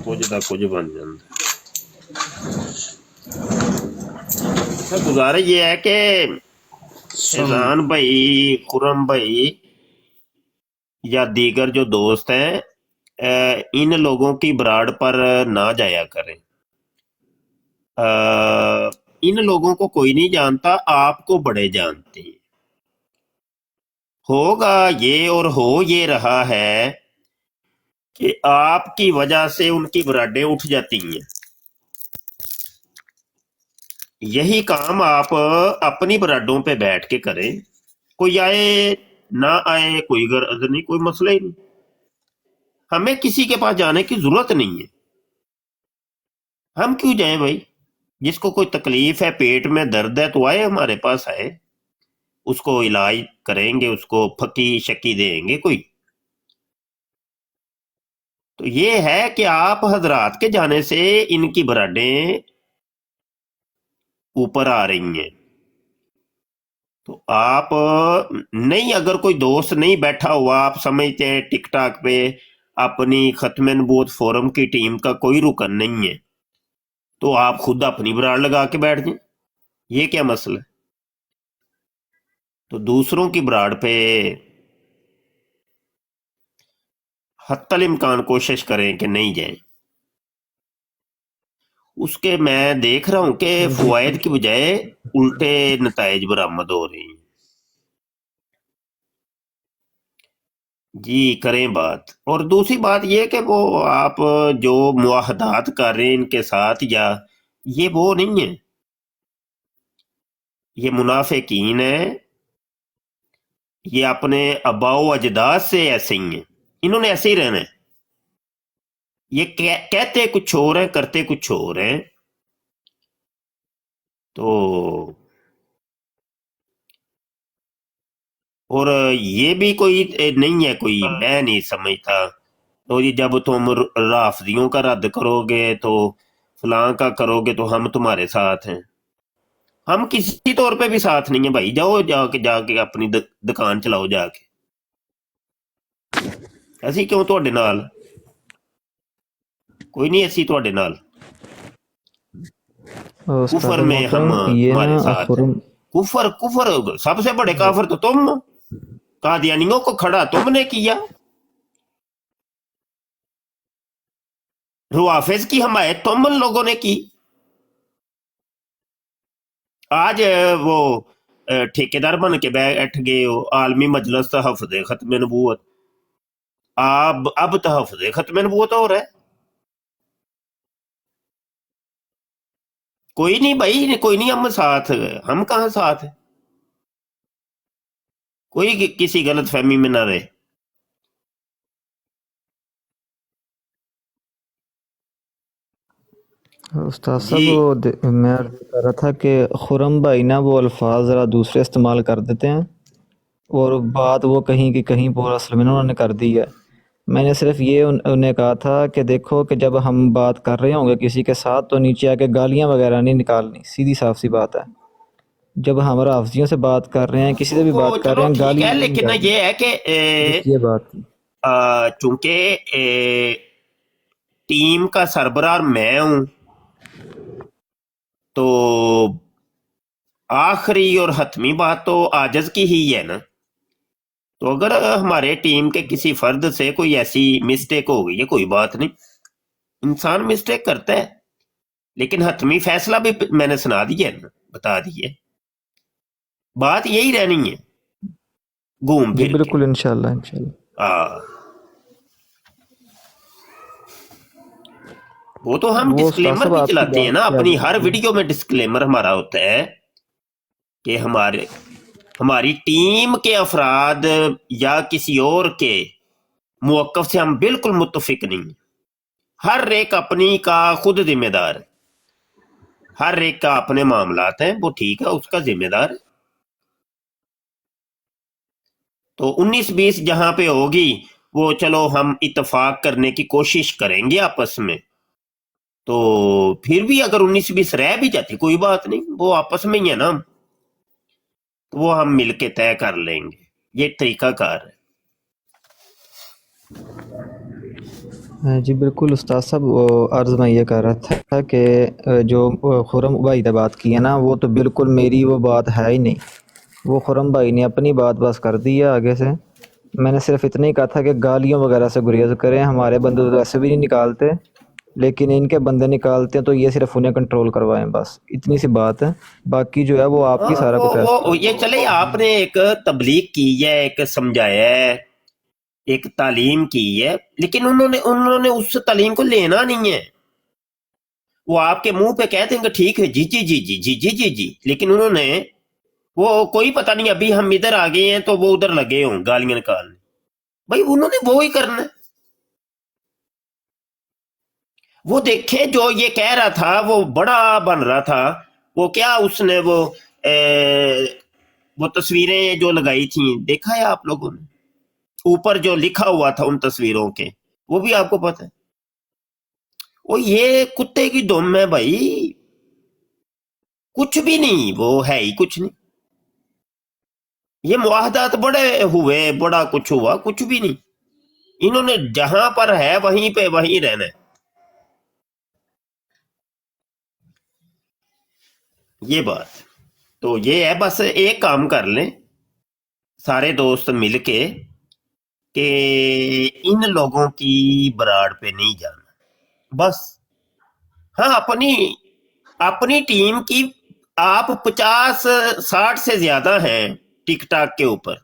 ਕੁਝ ਦਾ ਕੁਝ ਬਣ ਜਾਂਦਾ। अच्छा, गुजारिश ये है कि फैजान भाई, खुरम भाई या दीगर जो दोस्त हैं इन लोगों की ब्राड पर ना जाया करें। इन लोगों को कोई नहीं जानता, आपको बड़े जानते हैं। होगा ये और हो ये रहा है कि आपकी वजह से उनकी ब्राडें उठ जाती हैं। यही काम आप अपनी ब्राडों पे बैठ के करें, कोई आए ना आए कोई गर्ज नहीं, कोई मसला ही नहीं। हमें किसी के पास जाने की जरूरत नहीं है। हम क्यों जाएं भाई? जिसको कोई तकलीफ है, पेट में दर्द है, तो आए हमारे पास आए, उसको इलाज करेंगे, उसको फकी शकी देंगे कोई। तो ये है कि आप हजरात के जाने से इनकी ब्राडें ऊपर आ रही हैं। तो आप नहीं, अगर कोई दोस्त नहीं बैठा हुआ, आप समझते हैं टिकटॉक पे अपनी खत्म नबूवत फोरम की टीम का कोई रुकन नहीं है, तो आप खुद अपनी ब्रांड लगा के बैठ जाएं। ये क्या मसला है? तो दूसरों की ब्रांड पे हत्तल इम्कान कोशिश करें कि नहीं जाएं। उसके मैं देख रहा हूं कि फवायद की बजाय उल्टे नताइज बरामद हो रहे हैं। जी करें बात। और दूसरी बात ये कि वो आप जो मुआहदात कर रहे हैं इनके साथ, या ये वो नहीं है, ये मुनाफिकीन है, ये अपने अबाओ अजदाद से ऐसे ही हैं, इन्होंने ऐसे ही रहना है। ये कहते कुछ और है, करते कुछ और है। तो और ये भी कोई नहीं है, कोई मैं नहीं समझता। तो ये जब तुम राफदियों का रद्द करोगे तो फलां का करोगे तो हम तुम्हारे साथ हैं। हम किसी तौर पे भी साथ नहीं है भाई। जाओ जाके जाके अपनी दुकान चलाओ जाके, ਅਸੀਂ क्यों ਤੁਹਾਡੇ नाल? कोई नहीं ऐसी ਤੁਹਾਡੇ नाल। कुफर में हम ये तुम्हारे ना साथ हैं। कुफर कुफर सबसे बड़े काफिर तो तुम, कादियानियों को खड़ा तुमने किया, रुआफिज की हमायत तुम लोगों ने की। आज वो ठेकेदार बन के बैठ गए हो, आलमी मजलिस तहफ़्ज़ खत्म नबूवत। अब तहफ़्ज़ खत्म नबूवत हो रहा है। कोई नहीं भाई, कोई नहीं, हम साथ, हम कहाँ साथ है? कोई किसी गलत फहमी में ना रहे। उस्ताद जी साहब मैं अर्ज़ कर रहा था कि खुरम भाई ना वो अल्फाज ज़रा दूसरे इस्तेमाल कर देते हैं और बात वो कहीं की कहीं पूरा असल में उन्होंने कर दी है। मैंने सिर्फ ये उन्हें कहा था कि देखो कि जब हम बात कर रहे होंगे किसी के साथ तो नीचे आके गालियाँ वगैरह नहीं निकालनी, सीधी साफ सी बात है। जब हम राफजियों से बात कर रहे हैं, किसी से भी वो बात कर चलो रहे हैं, ठीक है, गालियाँ नहीं लेकिन ना निकालनी। ये है कि बस ये बात थी। चूंकि टीम का सरबराह मैं हूं, तो आखिरी और हतमी बात तो आजज की ही है ना। तो अगर हमारे टीम के किसी फर्द से कोई ऐसी मिस्टेक हो गई है, कोई बात नहीं, इंसान मिस्टेक करता है, लेकिन हतमी फैसला भी मैंने सुना दिया है ना, बता दिए। बात यही रहनी है घूम जी फिर के। बिल्कुल, इंशाल्लाह इंशाल्लाह। वो तो हम वो उस्ताद डिस्क्लेमर साहब भी आपकी चलाते हैं बात ना, से अपनी आगे हर वीडियो में डिस्क्लेमर हमारा होता है कि हमारी टीम के अफराद या किसी और के मौक़िफ़ से हम बिल्कुल मुत्तफिक नहीं। हर एक अपनी का खुद जिम्मेदार है, हर एक का अपने मामलात हैं, वो ठीक है, उसका जिम्मेदार है। तो 19-20 जहां पे होगी, वो चलो हम इत्तेफाक करने की कोशिश करेंगे आपस में। तो फिर भी अगर 19-20 रह भी जाती कोई बात नहीं, वो आपस में ही है ना, तो वो हम मिलके तय कर लेंगे। ये तरीका कार है। جی بالکل استاد صاحب، عرض میں یہ کر رہا تھا کہ جو خرم بھائی نے بات کی ہے نا، وہ تو بالکل میری وہ بات ہے ہی نہیں۔ وہ خرم بھائی نے اپنی بات بس کر دی ہے آگے سے۔ میں نے صرف اتنا ہی کہا تھا کہ گالیوں وغیرہ سے گریز کریں، ہمارے بندے تو ویسے بھی نہیں نکالتے، لیکن ان کے بندے نکالتے ہیں تو یہ صرف انہیں کنٹرول کروائیں، بس اتنی سی بات ہے۔ باقی جو ہے وہ آپ کی ہاں سارا کچھ ہے۔ وہ یہ چلے، آپ نے ایک تبلیغ کی ہے، ایک سمجھایا ہے، ایک تعلیم کی ہے، لیکن انہوں نے اس تعلیم کو لینا نہیں ہے۔ وہ آپ کے منہ پہ کہتے ہیں کہ ٹھیک ہے جی جی جی جی جی جی جی جی، لیکن انہوں نے وہ کوئی پتہ نہیں، ابھی ہم ادھر آ گئے ہیں تو وہ ادھر لگے ہوں گالیاں نکالنے۔ بھائی انہوں نے وہی کرنا ہے۔ وہ دیکھیں جو یہ کہہ رہا تھا وہ بڑا بن رہا تھا، وہ کیا اس نے وہ تصویریں جو لگائی تھیں، دیکھا ہے آپ لوگوں نے؟ اوپر جو لکھا ہوا تھا ان تصویروں کے، وہ بھی آپ کو پتہ ہے۔ وہ یہ کتے کی دم ہے بھائی، کچھ بھی نہیں، وہ ہے ہی کچھ نہیں۔ یہ معاہدات بڑے ہوئے، بڑا کچھ ہوا، کچھ بھی نہیں۔ انہوں نے جہاں پر ہے وہیں پہ وہیں رہنا ہے۔ یہ بات تو یہ ہے، بس ایک کام کر لیں سارے دوست مل کے کہ ان لوگوں کی براڑ پہ نہیں جانا، بس۔ ہاں اپنی ٹیم کی آپ 50-60 سے زیادہ ہیں ٹک ٹاک کے اوپر،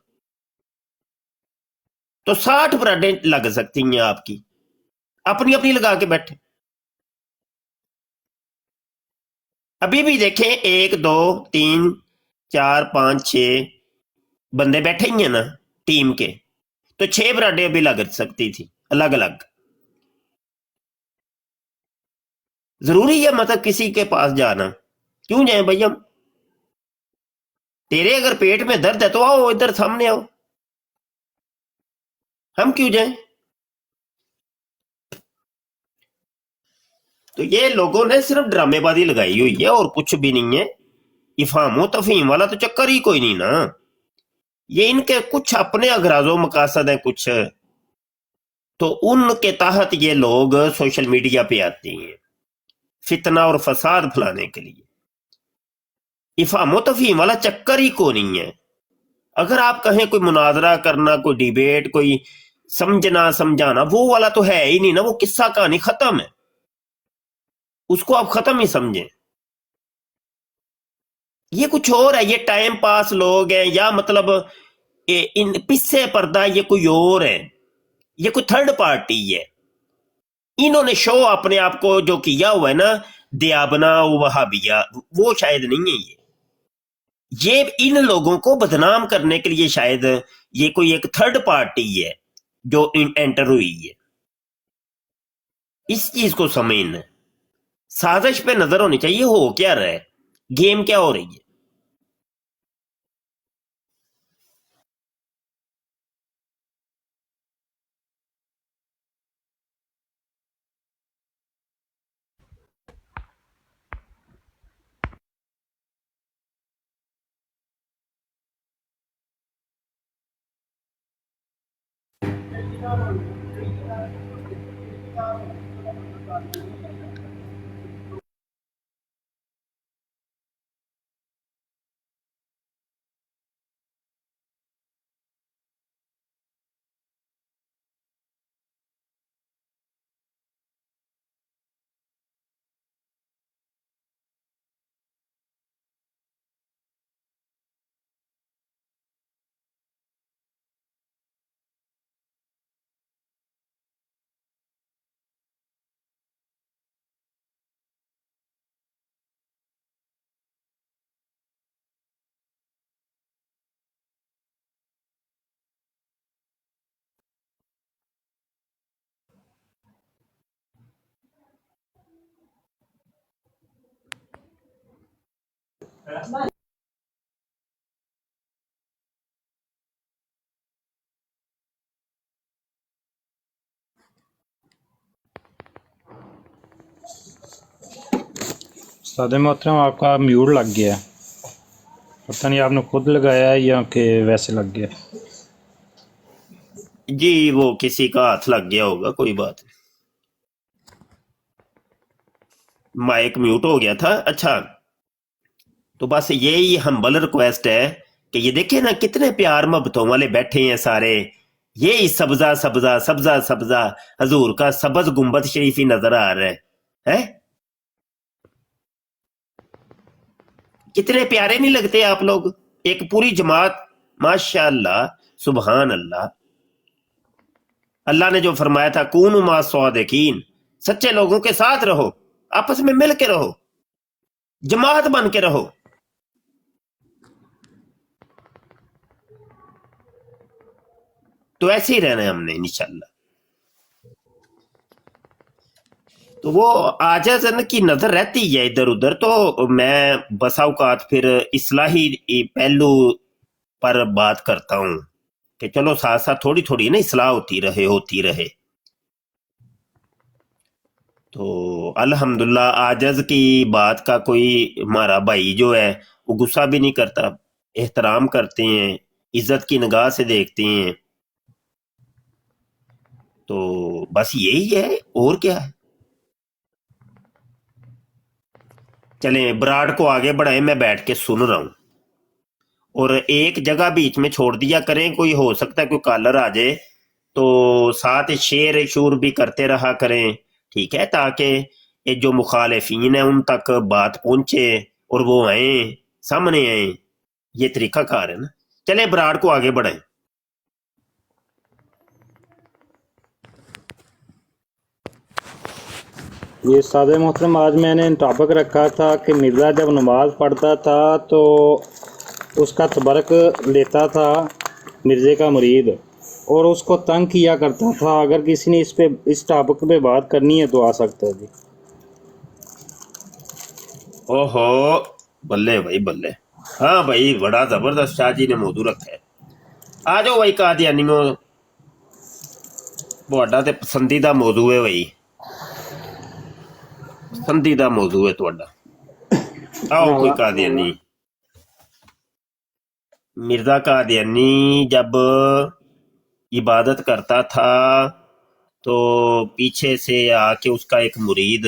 تو 60 براڈیں لگ سکتی ہیں آپ کی، اپنی اپنی لگا کے بیٹھے۔ ابھی بھی دیکھیں 1 2 3 4 5 6 بندے بیٹھے ہی ہیں نا ٹیم کے، تو 6 براڈیں ابھی لگ سکتی تھی الگ الگ۔ ضروری ہے مطلب کسی کے پاس جانا؟ کیوں جائیں بھائی ہم؟ تیرے اگر پیٹ میں درد ہے تو آؤ ادھر سامنے آؤ، ہم کیوں جائیں؟ تو یہ لوگوں نے صرف ڈرامے بازی لگائی ہوئی ہے اور کچھ بھی نہیں ہے۔ افہام و تفہیم والا تو چکر ہی کوئی نہیں نا۔ یہ ان کے کچھ اپنے اغراض و مقاصد ہیں کچھ، تو ان کے تحت یہ لوگ سوشل میڈیا پہ آتے ہیں فتنہ اور فساد پھیلانے کے لیے۔ افہام و تفہیم والا چکر ہی کو نہیں ہے۔ اگر آپ کہیں کوئی مناظرہ کرنا، کوئی ڈیبیٹ، کوئی سمجھنا سمجھانا، وہ والا تو ہے ہی نہیں نا، وہ قصہ کہانی ختم ہے، اس کو آپ ختم ہی سمجھیں۔ یہ کچھ اور ہے، یہ ٹائم پاس لوگ ہیں، یا مطلب ان پسے پردہ یہ کوئی اور ہے، یہ کوئی تھرڈ پارٹی ہے۔ انہوں نے شو اپنے آپ کو جو کیا ہوا ہے نا، دیابنا وہابیہ، وہ شاید نہیں ہے۔ یہ ان لوگوں کو بدنام کرنے کے لیے شاید یہ کوئی ایک تھرڈ پارٹی ہے جو انٹر ہوئی ہے۔ اس چیز کو سمجھنا، سازش پہ نظر ہونی چاہیے، ہو کیا رہا ہے، گیم کیا ہو رہی ہے۔ استاد محترم آپ کا میوٹ لگ گیا ہے، پتہ نہیں آپ نے خود لگایا ہے یا کہ ویسے لگ گیا ہے۔ جی وہ کسی کا ہاتھ لگ گیا ہوگا، کوئی بات نہیں۔ माइक म्यूट हो गया था। अच्छा, तो बस यही हम्बल रिक्वेस्ट है कि ये देखें ना कितने प्यार मोहब्बतों वाले बैठे हैं सारे, यही सब्जा सब्जा सब्जा सब्जा हजूर का सब्ज गुम्बद शरीफ ही नजर आ रहा है? कितने प्यारे नहीं लगते आप लोग? एक पूरी जमात, माशाअल्लाह, सुबहान अल्लाह। अल्लाह ने जो फरमाया था कूनु मा सादिकीन, सच्चे लोगों के साथ रहो, आपस में मिल के रहो, जमात बन के रहो। तो ऐसे ही रहना है हमने इंशाल्लाह। तो वो आजज़न की नजर रहती है इधर उधर, तो मैं बसा औकात फिर इस्लाही पहलू पर बात करता हूँ कि चलो साथ साथ थोड़ी थोड़ी ना इस्लाह होती रहे। तो अल्हम्दुलिल्लाह आजज की बात का कोई हमारा भाई जो है वो गुस्सा भी नहीं करता, एहतराम करते हैं, इज्जत की निगाह से देखते हैं। तो बस यही है, और क्या है। चलें बराड़ को आगे बढ़ाएं, मैं बैठ के सुन रहा हूं, और एक जगह बीच में छोड़ दिया करें, कोई हो सकता है कोई कॉलर आ जाए तो साथ शेर शूर भी करते रहा करें, ठीक है, ताकि ये जो मुखालिफिन है उन तक बात पहुंचे और वो आए, सामने आए। ये तरीका कार है ना। चले बराड़ को आगे बढ़ाएं। ये सादे मोहतरम, आज मैंने टॉपिक रखा था कि मिर्ज़ा जब नमाज पढ़ता था तो उसका तबरक लेता था मिर्ज़े का मुरीद, और उसको तंग किया करता था। अगर किसी ने इस टॉपिक पे बात करनी है तो आ सकता है जी। ओहो, बल्ले भाई बल्ले। हाँ भाई, बड़ा जबरदस्त शाह जी ने मौजू रखा है। आ जाओ भाई कादियानियों, ਤੁਹਾਡਾ ਤੇ ਪਸੰਦੀਦਾ ਮੌਜੂ ਹੈ भाई, पसंदीदा मौजू है ਤੁਹਾਡਾ। आओ कोई कादियानी। मिर्जा कादियानी जब इबादत करता था तो पीछे से आके उसका एक मुरीद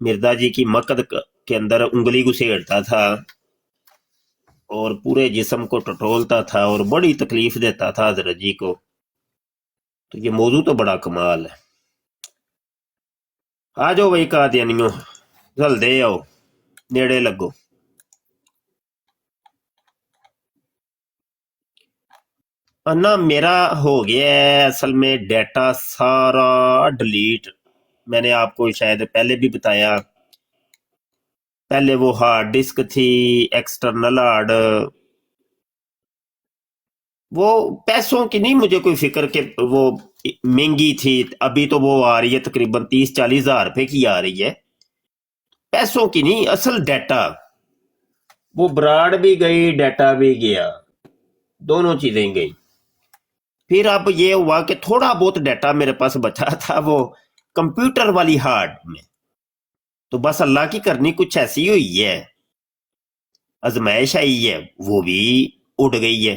मिर्जा जी की मकद के अंदर उंगली घुसेड़ता था और पूरे जिस्म को टटोलता था और बड़ी तकलीफ देता था हजरत जी को। तो ये मौजू तो बड़ा कमाल है। आ जाओ भाई कादियानियों, जल्दे आओ, नेड़े लगो। ना मेरा हो गया है असल में डाटा सारा डिलीट। मैंने आपको शायद पहले भी बताया, पहले वो हार्ड डिस्क थी एक्सटर्नल हार्ड, वो पैसों की नहीं मुझे कोई फिक्र के वो महंगी थी, अभी तो वो आ रही है तकरीबन 30-40 हजार रुपए की आ रही है। पैसों की नहीं, असल डाटा। वो ब्राड भी गई, डाटा भी गया, दोनों चीजें गई। फिर अब ये हुआ कि थोड़ा बहुत डाटा मेरे पास बचा था वो कंप्यूटर वाली हार्ड में। तो बस अल्लाह की करनी कुछ ऐसी हुई है, आजमाइश आई है, वो भी उड़ गई है।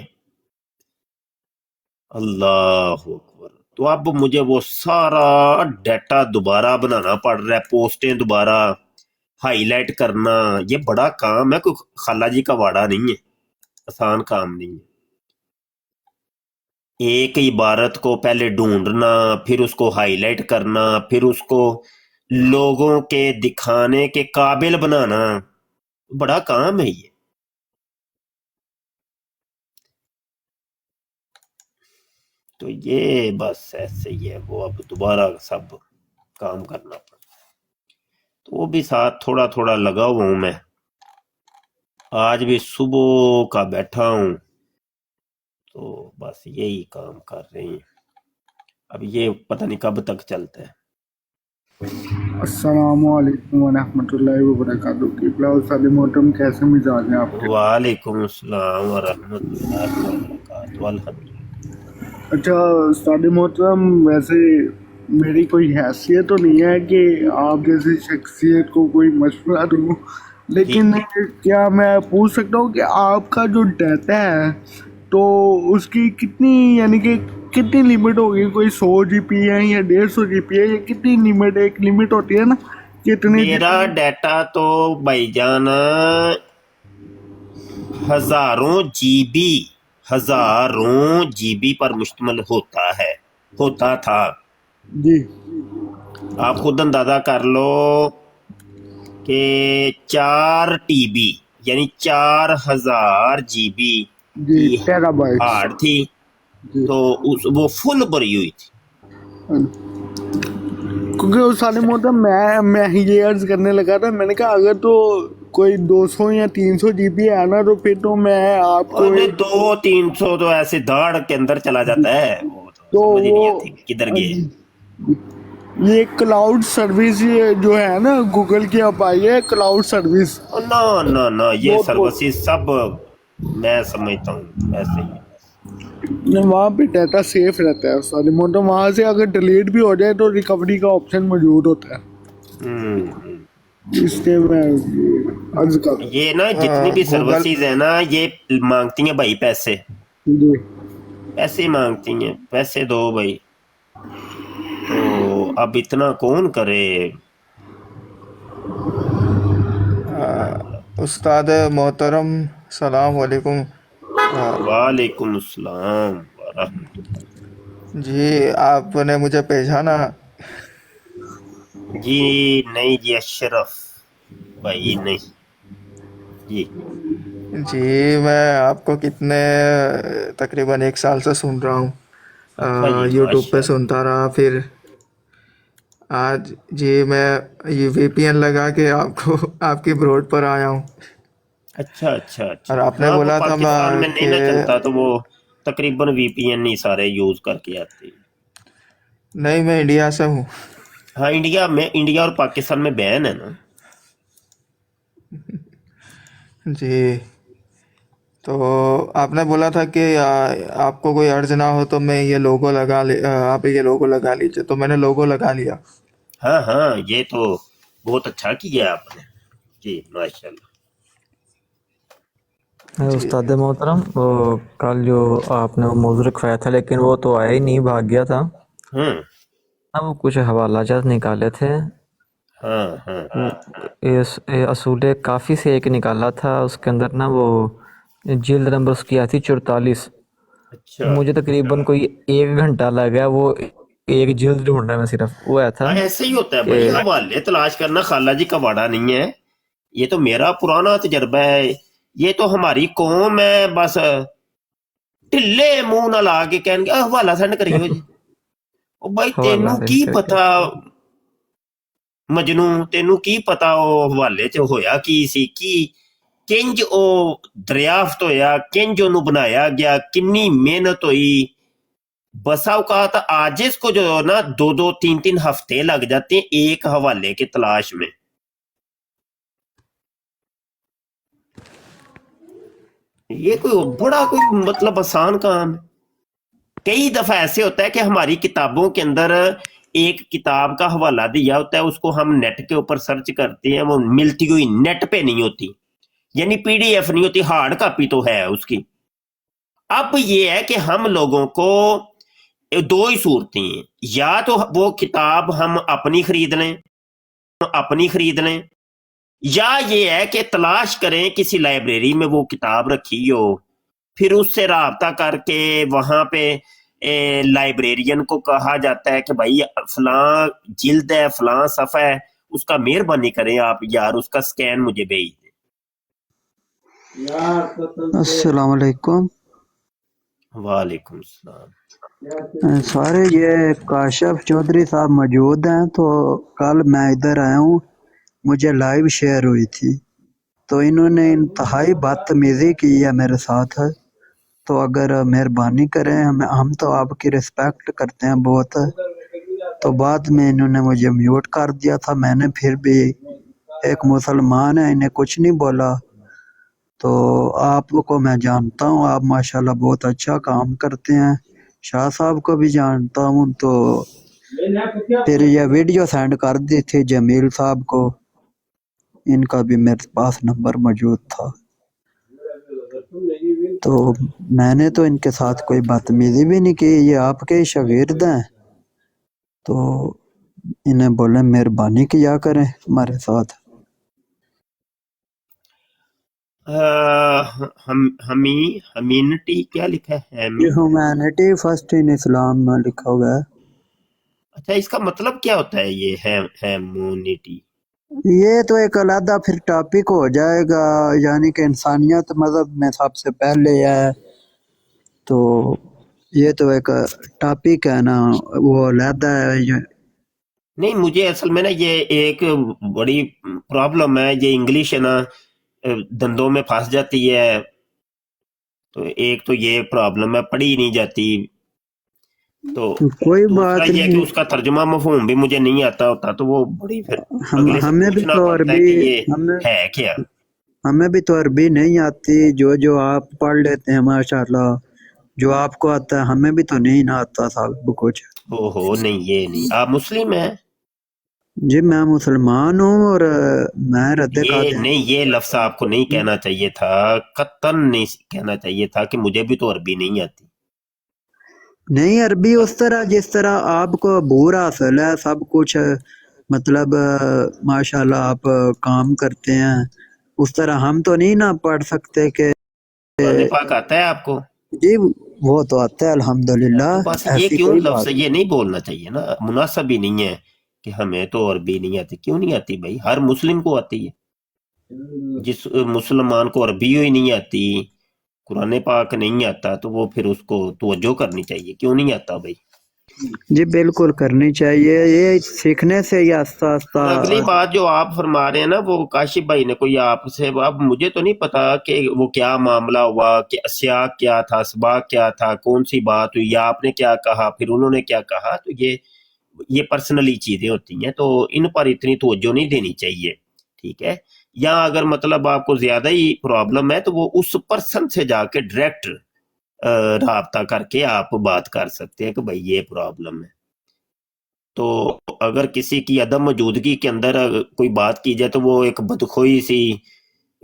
अल्लाह अकबर। तो अब मुझे वो सारा डाटा दोबारा बनाना पड़ रहा है, पोस्टें दोबारा हाईलाइट करना, ये बड़ा काम है, कोई खाला जी का वाड़ा नहीं है, आसान काम नहीं है। एक इबारत को पहले ढूंढना, फिर उसको हाईलाइट करना, फिर उसको लोगों के दिखाने के काबिल बनाना, बड़ा काम है ये। तो ये बस ऐसे ही है, वो अब दोबारा सब काम करना पड़ा। तो वो भी साथ थोड़ा थोड़ा लगा हुआ हूं मैं, आज भी सुबह का बैठा हूं, तो बस यही काम कर रहे हैं। अब ये पता नहीं कब तक चलता है। अस्सलामुअलैकुम वरहमतुल्लाहि वबरकातुहू। किबला उस्ताद मोहतरम, कैसे मिजाज हैं आपके? वालेकुम अस्सलाम वरहमतुल्लाहि वबरकातुहू। अल्हम्दुलिल्लाह। अच्छा उस्ताद मोहतरम, वैसे मेरी कोई हैसियत तो नहीं है कि आप जैसी शख्सियत को कोई मशवरा दूँ, लेकिन क्या मैं पूछ सकता हूँ कि आपका जो डाटा है तो उसकी कितनी, यानी कि कितनी लिमिट होगी? कोई 100 GB है या 150 GB है, या कितनी लिमिट? एक लिमिट होती है ना कितनी मेरा डाटा तो भाईजान हजारों जीबी पर मुश्तमिल होता था। जी आप खुद अंदाजा कर लो कि 4 टीबी यानी 4000 जीबी जी की टेराबाइट्स हार्ड थी, जी तो वो फुल भरी हुई थी। क्योंकि उस साल में मैं ये अर्ज करने लगा था, मैंने कहा अगर तो कोई 200 या 300 जीबी है ना तो फिर तो मैं आपको और 200-300 तो ऐसे दाढ़ के अंदर चला जाता है, वो तो तो समझ ही नहीं वो आती किधर गए। ये क्लाउड सर्विस ये जो है ना गूगल की अब आई है क्लाउड सर्विस, ना ना ना, ये वो तो सर्विसेज सब मैं समझता हूँ ऐसे ही। वहाँ पे डाटा सेफ रहता है सारी मोटर, वहाँ से अगर डिलीट भी हो जाए तो रिकवरी का ऑप्शन मौजूद होता है, इसलिए मैं अर्ज कर ये ना जितनी भी गूगल सर्विसेज है ना, ये मांगती हैं भाई पैसे जी मांगती हैं, पैसे दो भाई। तो अब इतना कौन करे। उस्ताद मोहतरम सलाम वालेकुम। वालेकुम अस्सलाम जी आपने मुझे पहचाना? जी नहीं जी, अशरफ भाई नहीं जी। जी मैं आपको कितने तकरीबन 1 साल से सुन रहा हूँ, अच्छा जी, यूट्यूब पे माशा। सुनता रहा, फिर आज जी मैं ये VPN लगा के आपको आपकी ब्रॉड पर आया हूँ। अच्छा अच्छा अच्छा, और आपने हाँ वो बोला था पाकिस्तान में नहीं कि ना चलता, तो वो तकरीबन वीपीएन ही सारे यूज करके आते हैं। नहीं, मैं इंडिया से हूँ। हाँ, इंडिया और पाकिस्तान में बैन है ना। जी तो आपने बोला था कि आपको कोई अर्ज ना हो तो मैं ये लोगो आप ये लोगो लगा लीजिए, तो मैंने लोगो लगा लिया। हाँ हाँ, ये तो बहुत अच्छा किया आपने जी, माशाल्लाह। जी उस्ताद मोहतरम, वो कल जो आपने वो मौजू रखवाया था लेकिन वो तो आया ही नहीं, भाग गया था। हम्म, अब वो कुछ हवाला जात निकाले थे, हाँ हाँ ये असूल काफ़ी से एक निकाला था, उसके अंदर ना वो जिल्द नंबर उसकी आई थी 44। अच्छा। मुझे तकरीबन कोई 1 घंटा लगा वो एक जिल्द ढूंढने में, सिर्फ वो आया था हाँ, ऐसे ही होता है कि भाई, हवाले तलाश करना खाला जी का वाड़ा नहीं है। ये तो मेरा पुराना तजर्बा है। ये तो हमारी कौम है, बस ढिले मुंह ना ला के कहणगे हवाला सेंड करियो जी। ओ भाई हवाला तेनू सेंड की करके। पता मजनू, तेनू की पता ਉਹ ਹਵਾਲੇ 'ਚ ਹੋਇਆ ਕੀ ਸੀ, ਕੀ ਕਿੰਜ ਉਹ ਦਰਿਆਫਤ ਹੋਇਆ, ਕਿੰਜ ਉਹਨੂੰ बनाया गया, किन्नी मेहनत हुई। बसा औकात आज इसको जो ना 2-2 3-3 हफ्ते लग जाते हैं एक हवाले के तलाश में। ये कोई बड़ा कोई मतलब आसान काम है। कई दफा ऐसे होता है कि हमारी किताबों के अंदर एक किताब का हवाला दिया होता है, उसको हम नेट के ऊपर सर्च करते हैं, वो मिलती हुई नेट पे नहीं होती, यानी पीडीएफ नहीं होती, हार्ड कॉपी तो है उसकी। अब ये है कि हम लोगों को दो ही सूरतें हैं, या तो वो किताब हम अपनी खरीद लें, या ये है कि तलाश करें किसी लाइब्रेरी में वो किताब रखी हो, फिर उससे राब्ता करके वहां पे लाइब्रेरियन को कहा जाता है कि भाई फलां जिल्द है, फलां सफ़ा है, उसका मेहरबानी करें आप यार, उसका स्कैन मुझे भेज दें। अस्सलाम वालेकुम। वालेकुम सलाम। सारे ये काशिफ चौधरी साहब मौजूद हैं? तो कल मैं इधर आया हूँ, मुझे लाइव शेयर हुई थी, तो इन्होंने इंतहाई बदतमीजी की है मेरे साथ। तो अगर मेहरबानी करें, हम तो आपकी रिस्पेक्ट करते हैं बहुत। तो बाद में इन्होंने मुझे म्यूट कर दिया था, मैंने फिर भी, एक मुसलमान है, इन्हें कुछ नहीं बोला। तो आपको मैं जानता हूँ, आप माशाल्लाह बहुत अच्छा काम करते हैं। शाह साहब को भी जानता हूँ। तो फिर ये वीडियो सेंड कर दी थी जमील साहब को, इनका भी मेरे पास नंबर मौजूद था। तो मैंने तो इनके साथ कोई बदतमीजी भी नहीं की, ये आपके ही शागिर्द हैं। तो انہیں بولے مہربانی کیا کریں ہمارے ساتھ. ہمینٹی کیا لکھا ہے؟ یہ ہیومینٹی فرسٹ ان اسلام میں لکھا ہوا ہے. اچھا، اس کا مطلب کیا ہوتا ہے یہ ہیمونٹی؟ یہ تو ایک علیحدہ پھر ٹاپک ہو جائے گا، یعنی کہ انسانیت مذہب میں سب سے پہلے ہے، تو یہ تو ایک ٹاپک ہے نا، وہ علیحدہ ہے. نہیں، مجھے اصل میں نا یہ ایک بڑی پرابلم ہے، یہ انگلش ہے نا دندوں میں پھنس جاتی ہے، تو ایک تو یہ پرابلم ہے، پڑھی نہیں جاتی. تو کوئی دوسرا بات یہ کہ نہیں. اس کا ترجمہ مفہوم بھی مجھے نہیں آتا ہوتا، تو وہ بڑی پھر اگلے سے ہمیں بھی پوچھنا تو پڑتا ہے عربی کہ یہ ہمیں ہے کیا. ہمیں بھی تو عربی نہیں آتی، جو آپ پڑھ لیتے ہیں ماشاءاللہ، جو آپ کو آتا ہے ہمیں بھی تو نہیں نہ آتا سب کچھ. نہیں، یہ نہیں. آپ مسلم ہیں؟ جی میں مسلمان ہوں، اور میں رد یہ قادر. نہیں، یہ لفظ آپ کو نہیں کہنا چاہیے تھا، قطعاً نہیں کہنا چاہیے تھا کہ مجھے بھی تو عربی نہیں آتی. نہیں، عربی اس طرح جس طرح آپ کو عبور حاصل ہے سب کچھ، مطلب ماشاءاللہ آپ کام کرتے ہیں، اس طرح ہم تو نہیں نہ پڑھ سکتے کہ. قرآن پاک آتا ہے آپ کو؟ جی وہ تو آتا ہے الحمدللہ، تو بس یہ ایسی کیوں کوئی لفظ بات یہ نہیں بولنا چاہیے نا، مناسب ہی نہیں ہے کہ ہمیں تو عربی نہیں آتی. کیوں نہیں آتی بھائی؟ ہر مسلم کو آتی ہے. جس مسلمان کو عربی ہی نہیں آتی، قرآن پاک نہیں آتا، تو وہ پھر اس کو توجہ کرنی چاہیے. کیوں نہیں آتا بھائی؟ جی بالکل کرنی چاہیے، یہ سیکھنے سے ہی آہستہ اور اگلی آہستہ. بات جو آپ فرما رہے ہیں نا، وہ کاشف بھائی نے کوئی آپ سے، اب مجھے تو نہیں پتا کہ وہ کیا معاملہ ہوا، کہ اسیاق کیا تھا، اسباق کیا تھا، کون سی بات ہوئی، یا آپ نے کیا کہا، پھر انہوں نے کیا کہا. تو یہ پرسنلی چیزیں ہوتی ہیں، تو ان پر اتنی توجہ نہیں دینی چاہیے. ٹھیک ہے؟ یا اگر مطلب آپ کو زیادہ ہی پرابلم ہے تو وہ اس پرسن سے جا کے ڈائریکٹ رابطہ کر کے آپ بات کر سکتے ہیں کہ بھائی یہ پرابلم ہے. تو اگر کسی کی عدم موجودگی کے اندر کوئی بات کی جائے تو وہ ایک بدخوئی سی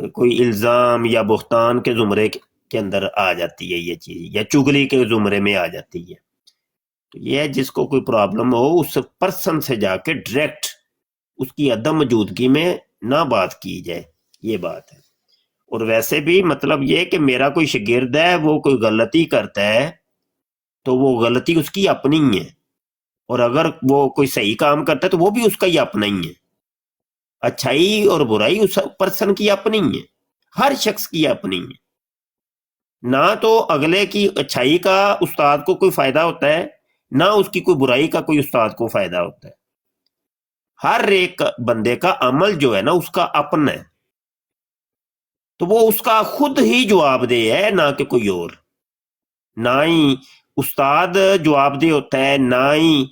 کوئی الزام یا بہتان کے زمرے کے اندر آ جاتی ہے یہ چیز، یا چگلی کے زمرے میں آ جاتی ہے. تو یہ جس کو کوئی پرابلم ہو اس پرسن سے جا کے ڈائریکٹ اس کی عدم موجودگی میں نہ بات کی جائے، یہ بات ہے. اور ویسے بھی مطلب یہ کہ میرا کوئی شاگرد ہے، وہ کوئی غلطی کرتا ہے تو وہ غلطی اس کی اپنی ہے، اور اگر وہ کوئی صحیح کام کرتا ہے تو وہ بھی اس کا ہی اپنا ہی ہے. اچھائی اور برائی اس پرسن کی اپنی ہے، ہر شخص کی اپنی ہے. نہ تو اگلے کی اچھائی کا استاد کو کوئی فائدہ ہوتا ہے، نہ اس کی کوئی برائی کا کوئی استاد کو فائدہ ہوتا ہے. ہر ایک بندے کا عمل جو ہے نا اس کا اپنا ہے، تو وہ اس کا خود ہی جواب دہ ہے، نہ کہ کوئی اور. نہ ہی استاد جواب دہ ہوتا ہے، نہ ہی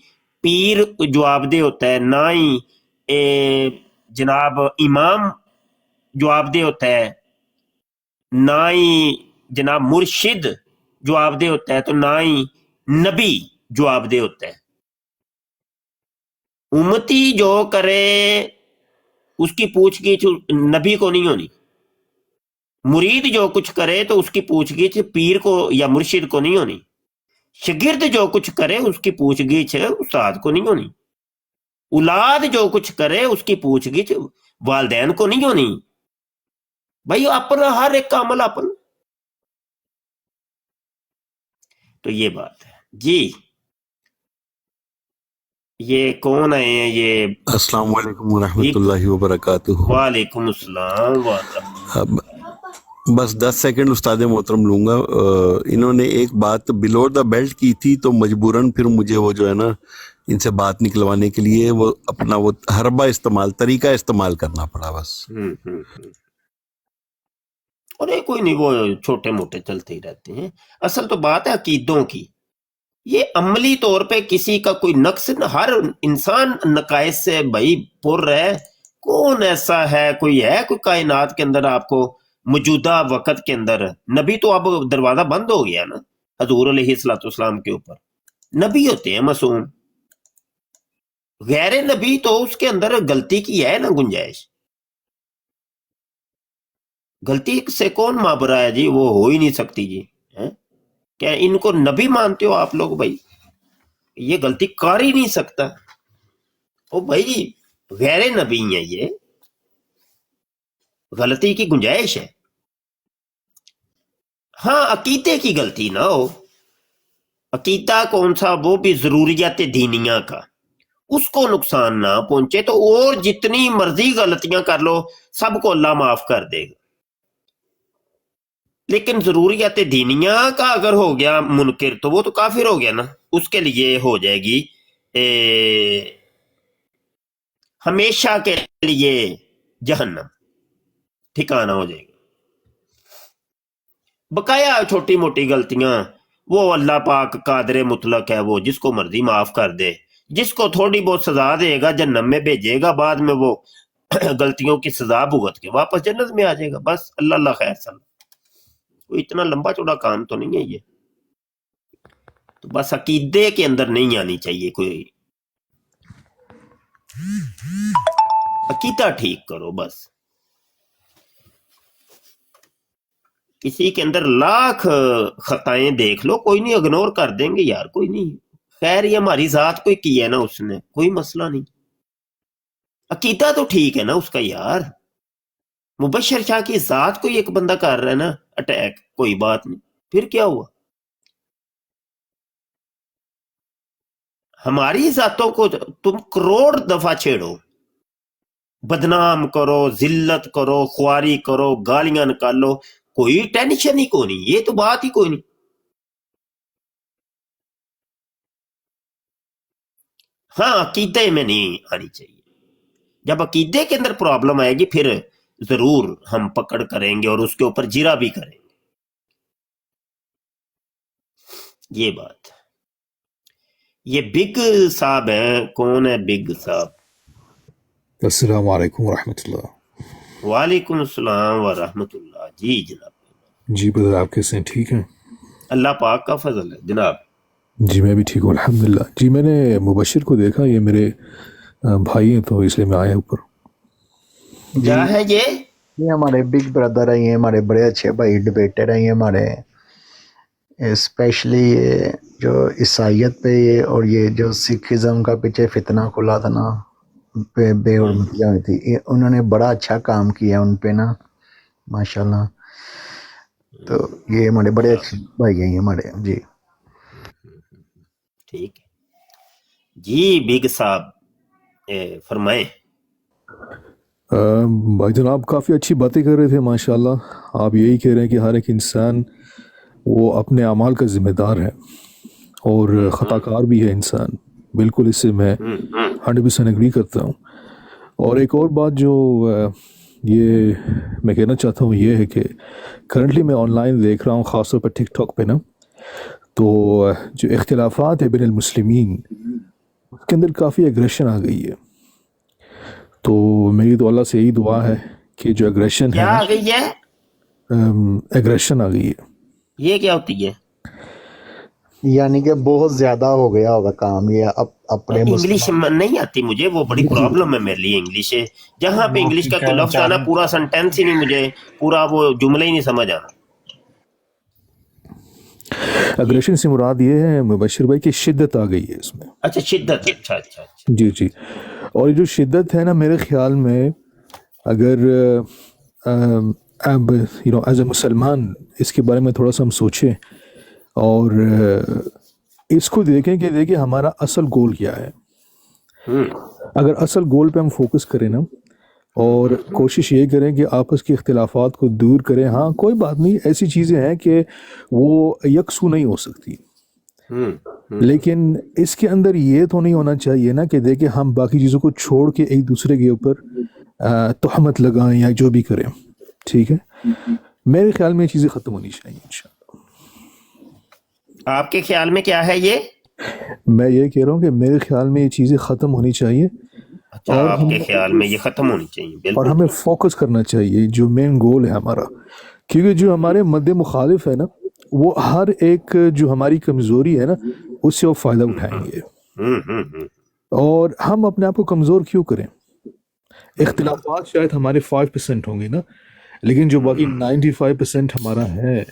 پیر جواب دہ ہوتا ہے، نہ ہی جناب امام جواب دہ ہوتا ہے، نہ ہی جناب مرشد جواب دہ ہوتا ہے، تو نہ ہی نبی جواب دہ ہوتا ہے. امتی جو کرے اس کی پوچھ گچھ نبی کو نہیں ہونی، مرید جو کچھ کرے تو اس کی پوچھ گچھ پیر کو یا مرشد کو نہیں ہونی، شاگرد جو کچھ کرے اس کی پوچھ گچھ استاد کو نہیں ہونی، اولاد جو کچھ کرے اس کی پوچھ گچھ والدین کو نہیں ہونی. بھائی اپنا ہر ایک کا عمل اپنا. تو یہ بات ہے جی. یہ کون آئے ہیں یہ؟ السلام علیکم ورحمۃ اللہ وبرکاتہ. وعلیکم السلام ورحمۃ. اب بس 10 سیکنڈ استاد محترم لوں گا. انہوں نے ایک بات بلو دا بیلٹ کی تھی، تو مجبوراً پھر مجھے وہ جو ہے نا ان سے بات نکلوانے کے لیے وہ اپنا وہ حربہ طریقہ استعمال کرنا پڑا بس. اور کوئی نہیں، وہ چھوٹے موٹے چلتے ہی رہتے ہیں. اصل تو بات ہے عقیدوں کی. یہ عملی طور پہ کسی کا کوئی نقص، ہر انسان نقائص سے بھائی پر ہے. کون ایسا ہے، کوئی کائنات کے اندر آپ کو موجودہ وقت کے اندر؟ نبی تو اب دروازہ بند ہو گیا نا حضور علیہ الصلوۃ والسلام کے اوپر. نبی ہوتے ہیں معصوم، غیر نبی تو اس کے اندر غلطی کی ہے نا گنجائش. غلطی سے کون مابرا ہے جی؟ وہ ہو ہی نہیں سکتی جی. کیا ان کو نبی مانتے ہو آپ لوگ؟ بھائی یہ غلطی کر ہی نہیں سکتا. ओ भाई गैर नबी है, ये गलती की गुंजाइश है। हाँ, अकीदे की गलती ना हो, अकीदा कौन सा, वो भी जरूरियात दीनिया का, उसको नुकसान ना पहुंचे तो और जितनी मर्जी गलतियां कर लो सबको अल्लाह माफ कर देगा। लेकिन जरूरियात दीनिया का अगर हो गया मुनकिर तो वो तो काफिर हो गया ना, उसके लिए हो जाएगी हमेशा के लिए जहन्नम, ठिकाना हो जाएगा। बकाया छोटी मोटी गलतियां वो अल्लाह पाक कादरे मुतलक है, वो जिसको मर्जी माफ कर दे, जिसको थोड़ी बहुत सजा देगा जन्नत में भेजेगा, बाद में वो गलतियों की सजा भुगत के वापस जन्नत में आ जाएगा। बस अल्लाह अल्लाह खैर सल, कोई इतना लंबा चौड़ा काम तो नहीं है ये। तो बस अकीदे के अंदर नहीं आनी चाहिए कोई, अकीदा ठीक करो बस। किसी के अंदर लाख खताएं देख लो, कोई नहीं, इग्नोर कर देंगे यार, कोई नहीं, खैर ये हमारी जात कोई की है ना उसने, कोई मसला नहीं। अकीदा तो ठीक है ना उसका यार, मुबशर शाह की जात कोई एक बंदा कर रहा है ना अटैक, कोई बात नहीं, फिर क्या हुआ। हमारी जातों को तुम करोड़ दफा छेड़ो, बदनाम करो, जिल्लत करो, ख्वारी करो, गालियां निकालो, कोई टेंशन ही कोई नहीं, ये तो बात ही कोई नहीं। हाँ, अकीदे में नहीं आनी चाहिए। जब अकीदे के अंदर प्रॉब्लम आएगी फिर जरूर हम पकड़ करेंगे और उसके ऊपर जिरा भी करेंगे, ये बात। ये बिग साहब हैं, कौन है बिग साहब? अस्सलाम वालेकुम रहमतुल्लाह। वालेकुम अस्सलाम व रहमतुल्लाह। जी जनाब। जी ब्रदर, आप कैसे हैं? ठीक हैं? अल्लाह पाक का फजल है जनाब। जी मैं भी ठीक हूँ अल्हम्दुलिल्लाह। जी मैंने मुबशिर को देखा, ये मेरे भाई हैं तो इसलिए मैं आया ऊपर। क्या है ये हमारे बिग ब्रदर है, ये हमारे बड़े अच्छे भाई डिबेटर हैं, ये हमारे स्पेशली ये जो ईसाइयत पे ये और ये जो सिखिज़म का पीछे फितना खुला था ना, बेहुरमतियाँ हुई थी, ये उन्होंने बड़ा अच्छा काम किया उन पे ना, माशाल्लाह। तो ये हमारे बड़े अच्छे भाई हैं ये हमारे। जी ठीक है जी बिग साहब, फरमाएं। भाई जनाब काफ़ी अच्छी बातें कर रहे थे माशाल्लाह। आप यही कह रहे हैं कि हर एक इंसान वो अपने अमाल का ज़िम्मेदार है और ख़ताकार भी है इंसान, बिल्कुल इससे मैं 100% एग्री करता हूँ। और एक और बात जो ये मैं कहना चाहता हूँ ये है कि करंटली मैं ऑनलाइन देख रहा हूँ, ख़ासतौर पर टिकटॉक पे ना, तो जो इख्तिलाफात है बिन मुस्लिमीन, उसके अंदर काफ़ी एग्रेशन आ गई है। तो मेरी तो अल्लाह से यही दुआ है कि जो एग्रेशन क्या है आ गई है? एग्रेशन आ गई है। ये क्या होती है? यानी कि बहुत ज़्यादा हो गया होगा काम ये अपने इंग्लिश नहीं आती मुझे, वो बड़ी प्रॉब्लम है मेरे लिए इंग्लिश है। जहाँ पे इंग्लिश का कोई लफ्ज आना, पूरा सेंटेंस ही नहीं, मुझे पूरा वो जुमला ही नहीं समझ आना। एग्रेशन से मुराद ये है मुबशिर भाई कि शिद्दत आ गई है इसमें। अच्छा शिद्दत, अच्छा अच्छा अच्छा। जी जी। और ये जो शिद्दत है ना, मेरे ख्याल में अगर अब एज ए मुसलमान इसके बारे में थोड़ा सा हम सोचें और इसको देखें कि देखिए हमारा असल गोल क्या है। अगर असल गोल पे हम फोकस करें ना और कोशिश ये करें कि आपस के इख्तिलाफात को दूर करें। हाँ कोई बात नहीं, ऐसी चीज़ें हैं कि वो यकसू नहीं हो सकती, लेकिन इसके अंदर ये तो नहीं होना चाहिए ना कि देखिए हम बाकी चीज़ों को छोड़ के एक दूसरे के ऊपर तोहमत लगाएं या जो भी करें। ठीक है, मेरे ख्याल में ये चीज़ें ख़त्म होनी चाहिए इंशाअल्लाह। आपके ख्याल में क्या है ये? मैं ये कह रहा हूँ कि मेरे ख्याल में ये चीज़ें ख़त्म होनी चाहिए। अच्छा, और आपके ख्याल में ये ख़त्म होनी चाहिए, बिल्कुल। और हमें फोकस करना चाहिए जो मेन गोल है हमारा, क्योंकि जो हमारे मद्दे मुखालिफ है ना, वो हर एक जो हमारी कमज़ोरी है ना उससे वो फ़ायदा उठाएंगे। और हम अपने आप को कमज़ोर क्यों करें? इख्तिलाफात शायद हमारे 5% होंगे ना, लेकिन जो बाकी 95% हमारा है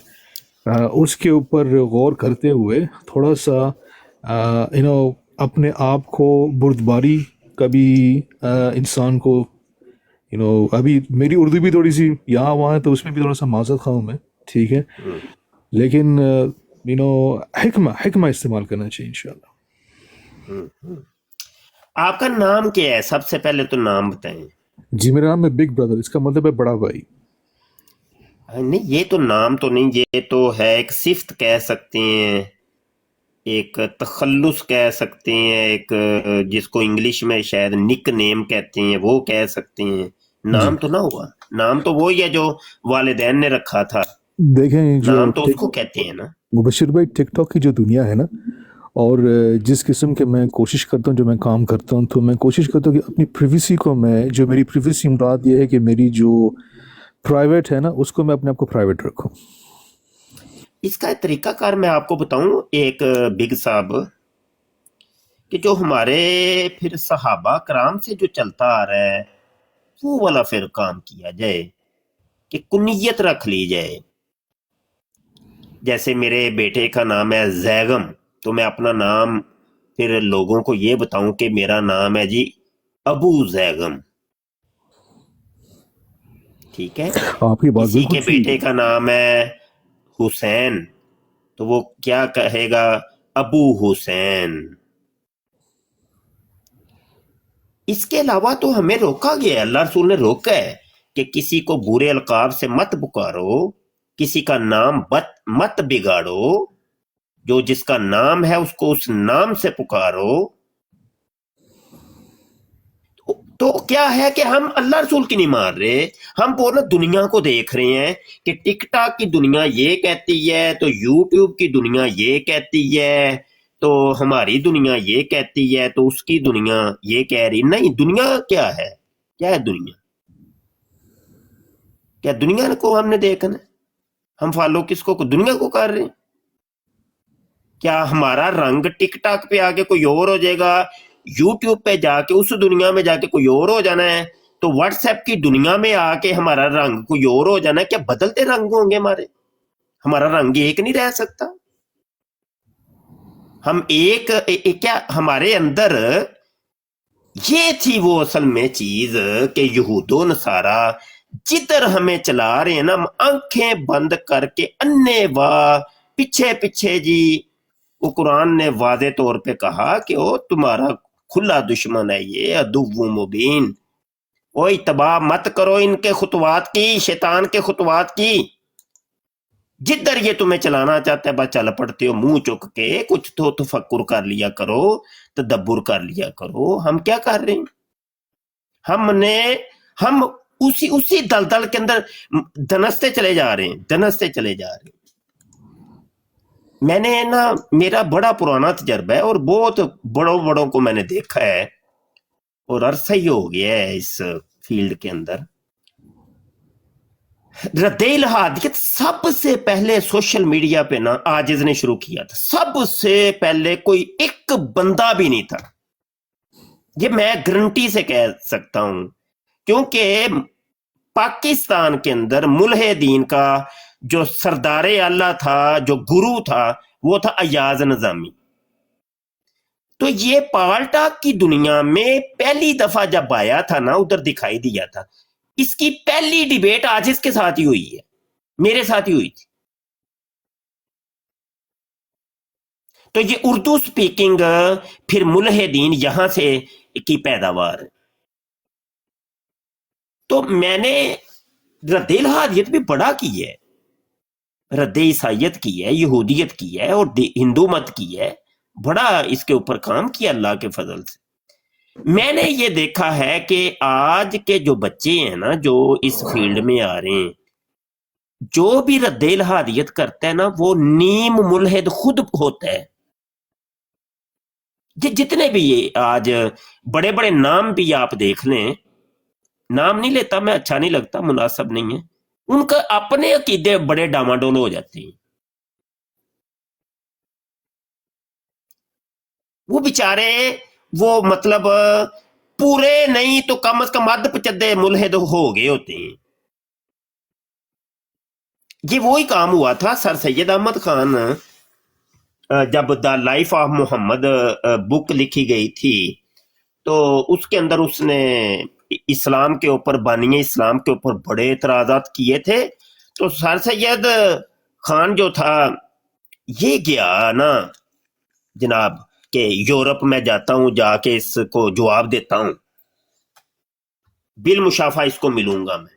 उसके ऊपर गौर करते हुए थोड़ा सा अपने आप को बुर्दबारी कभी इंसान को अभी मेरी उर्दू भी थोड़ी सी यहाँ वहाँ है तो उसमें भी थोड़ा सा माजरत खा हूँ मैं, ठीक है, लेकिन हिकमा इस्तेमाल करना चाहिए इंशाल्लाह। आपका नाम क्या है? सबसे पहले तो नाम बताएं। जी, मेरा नाम है बिग ब्रदर, इसका मतलब है बड़ा भाई। नहीं, ये तो नाम तो नहीं, ये तो है एक सिफ्त कह सकते हैं, एक तखल्लुस कह सकते हैं, एक जिसको इंग्लिश में शायद निक नेम कहते हैं वो कह सकते हैं। नाम तो ना हुआ, नाम तो वही है जो वालिदैन ने रखा था, देखें जो नाम तो उसको कहते हैं ना। मुबशिर भाई, टिकटॉक की जो दुनिया है ना, और जिस किस्म के मैं कोशिश करता हूँ, जो मैं काम करता हूँ, तो मैं कोशिश करता हूँ कि अपनी प्रिवेसी को जो मेरी प्रिवेसी मुराद ये है कि मेरी जो प्राइवेट है ना, उसको मैं अपने आप को प्राइवेट रखूँ। इसका तरीकाकार मैं आपको बताऊं एक बिग साहब, कि जो हमारे फिर सहाबा कराम से जो चलता आ रहा है वो वाला फिर काम किया जाए कि कुनियत रख ली जाए। जैसे मेरे बेटे का नाम है जैगम, तो मैं अपना नाम फिर लोगों को ये बताऊं कि मेरा नाम है जी अबू जैगम, ठीक है। आपकी बात किसी बिल्कुल के सही बेटे है। का नाम है हुसैन, तो वो क्या कहेगा? अबू हुसैन। इसके अलावा तो हमें रोका गया है, अल्लाह रसूल ने रोका है कि किसी को बुरे अलकाब से मत पुकारो, किसी का नाम मत बिगाड़ो, जो जिसका नाम है उसको उस नाम से पुकारो। तो क्या है कि हम अल्लाह रसूल की नहीं मार रहे, हम पूर्ण दुनिया को देख रहे हैं कि टिकटॉक की दुनिया ये कहती है, तो यूट्यूब की दुनिया ये कहती है, तो हमारी दुनिया ये कहती है, तो उसकी दुनिया ये कह रही। नहीं, दुनिया क्या है? क्या है दुनिया? क्या दुनिया को हमने देखना है? हम फॉलो किसको को? दुनिया को कर रहे हैं। क्या हमारा रंग टिकटॉक पे आके कोई और हो जाएगा, यूट्यूब पे जाके उस दुनिया में जाके कोई और हो जाना है, तो व्हाट्सएप की दुनिया में आके हमारा रंग कोई और हो जाना है? क्या बदलते रंग होंगे हमारे? हमारा रंग एक नहीं रह सकता। हम क्या हमारे अंदर ये थी वो असल में चीज कि यहूदो नसारा जिधर हमें चला रहे हैं ना, हम आंखें बंद करके अन्ने वाह पीछे पीछे जी। वो कुरान ने वादे तौर पे कहा कि वो तुम्हारा खुला दुश्मन है, ये अदुव्वु मुबीन। वो इत्तबा मत करो इनके खुतवात की, शैतान के खुतवात की। जिधर ये तुम्हें चलाना चाहता है बस चल पड़ते हो मुंह चुक के। कुछ तो तफक्कुर कर लिया करो, तदब्बुर कर लिया करो। हम क्या कर रहे हैं? हम उसी दलदल के अंदर धनसते चले जा रहे हैं। मैंने ना, मेरा बड़ा पुराना तजर्बा है और बहुत बड़ों को मैंने देखा है और अरसा ही हो गया है इस फील्ड के अंदर। रद्देल हादियत सबसे पहले सोशल मीडिया पे ना आजिज ने शुरू किया था। सबसे पहले कोई एक बंदा भी नहीं था, ये मैं गारंटी से कह सकता हूं, क्योंकि पाकिस्तान के अंदर मुल्हिदीन का जो सरदारे आला था, जो गुरु था, वो था अयाज निजामी। तो ये पालटाक की दुनिया में पहली दफा जब आया था ना, उधर दिखाई दिया था। इसकी पहली डिबेट आजिज के साथ ही हुई है, मेरे साथ ही हुई थी। तो ये उर्दू स्पीकिंग फिर मुल्हिदीन यहां से की पैदावार। तो मैंने रद्देल हादियत भी बड़ा की है, रद्दे ईसाइयत की है, यहूदियत की है और हिंदू मत की है। बड़ा इसके ऊपर काम किया अल्लाह के फजल से। मैंने ये देखा है कि आज के जो बच्चे हैं ना, जो इस फील्ड में आ रहे हैं, जो भी रद्देल हादियत करता है ना, वो नीम मुल्हिद खुद होता है। जितने भी ये आज बड़े बड़े नाम भी आप देख लें, नाम नहीं लेता मैं, अच्छा नहीं लगता, मुनासिब नहीं है, उनका अपने अकीदे बड़े डामाडोल हो जाते हैं। वो बेचारे वो मतलब पूरे नहीं तो कम से कम अध पचद्दे मुल्हिद हो गए होते हैं। ये वही काम हुआ था सर सैयद अहमद खान, जब the life of Muhammad book लिखी गई थी, تو اس کے اندر اس نے اسلام کے اوپر، بانی اسلام کے اوپر بڑے اعتراضات کیے تھے. تو سر سید خان جو تھا یہ گیا نا جناب کہ یورپ میں جاتا ہوں، جا کے اس کو جواب دیتا ہوں، بالمشافہ اس کو ملوں گا میں.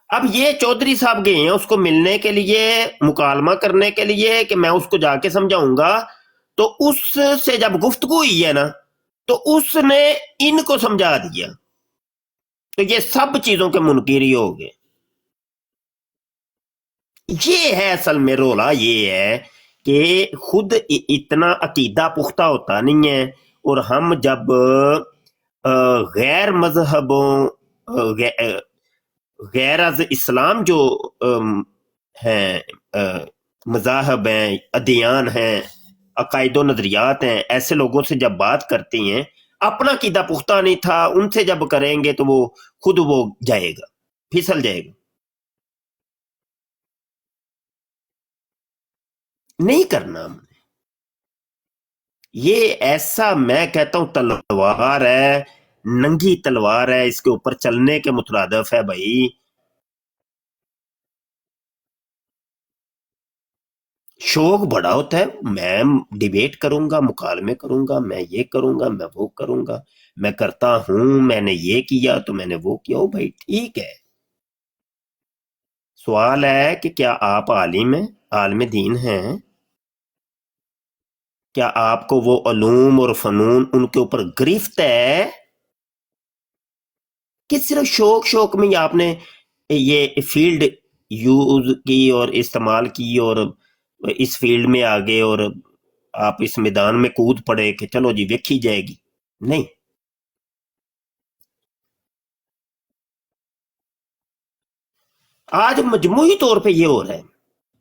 اب یہ چودھری صاحب گئے ہیں اس کو ملنے کے لیے، مکالمہ کرنے کے لیے کہ میں اس کو جا کے سمجھاؤں گا. تو اس سے جب گفتگو ہوئی ہے نا تو اس نے ان کو سمجھا دیا. تو یہ سب چیزوں کے منکر ہی ہو گئے. یہ ہے اصل میں رولا، یہ ہے کہ خود اتنا عقیدہ پختہ ہوتا نہیں ہے، اور ہم جب غیر مذہبوں غیر از اسلام جو ہیں مذاہب ہیں، ادیان ہیں، عقائد و نظریات ہیں، ایسے لوگوں سے جب بات کرتے ہیں، اپنا عقیدہ پختہ نہیں تھا، ان سے جب کریں گے تو وہ خود وہ جائے گا، پھسل جائے گا. نہیں کرنا ہم نے. یہ ایسا میں کہتا ہوں تلوار ہے، ننگی تلوار ہے، اس کے اوپر چلنے کے مترادف ہے بھائی. شوق بڑا ہوتا ہے، میں ڈیبیٹ کروں گا، مکالمے کروں گا، میں یہ کروں گا، میں وہ کروں گا، میں کرتا ہوں، میں نے یہ کیا تو میں نے وہ کیا. او بھائی ٹھیک ہے. سوال ہے کہ کیا آپ عالم ہیں، عالم دین ہیں؟ کیا آپ کو وہ علوم اور فنون ان کے اوپر گرفت ہے کہ صرف شوق میں ہی آپ نے یہ فیلڈ یوز کی اور استعمال کی اور اس فیلڈ میں آگے اور آپ اس میدان میں کود پڑے کہ چلو جی ویکھی جائے گی؟ نہیں. آج مجموعی طور پہ یہ ہو رہا ہے،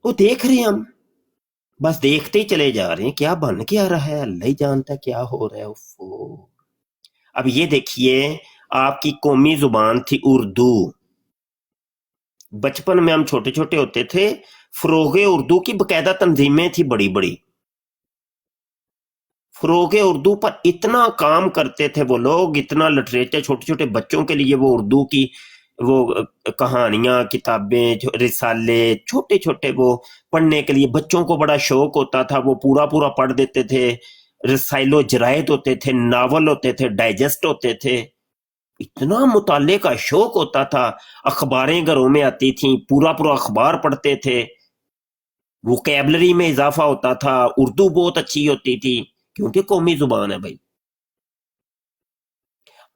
وہ دیکھ رہے ہیں ہم، بس دیکھتے ہی چلے جا رہے ہیں. کیا بن کے آ رہا ہے اللہ ہی جانتا ہے کیا ہو رہا ہے. اب یہ دیکھیے، آپ کی قومی زبان تھی اردو. بچپن میں ہم چھوٹے چھوٹے ہوتے تھے، فروغ اردو کی باقاعدہ تنظیمیں تھی بڑی بڑی. فروغ اردو پر اتنا کام کرتے تھے وہ لوگ، اتنا لٹریچر چھوٹے چھوٹے بچوں کے لیے، وہ اردو کی وہ کہانیاں، کتابیں، رسالے چھوٹے چھوٹے وہ پڑھنے کے لیے بچوں کو بڑا شوق ہوتا تھا. وہ پورا پڑھ دیتے تھے. رسائل و جرائد ہوتے تھے، ناول ہوتے تھے، ڈائجسٹ ہوتے تھے. اتنا مطالعے کا شوق ہوتا تھا. اخباریں گھروں میں آتی تھیں، پورا اخبار پڑھتے تھے. ووکیبلری میں اضافہ ہوتا تھا. اردو بہت اچھی ہوتی تھی کیونکہ قومی زبان ہے بھائی.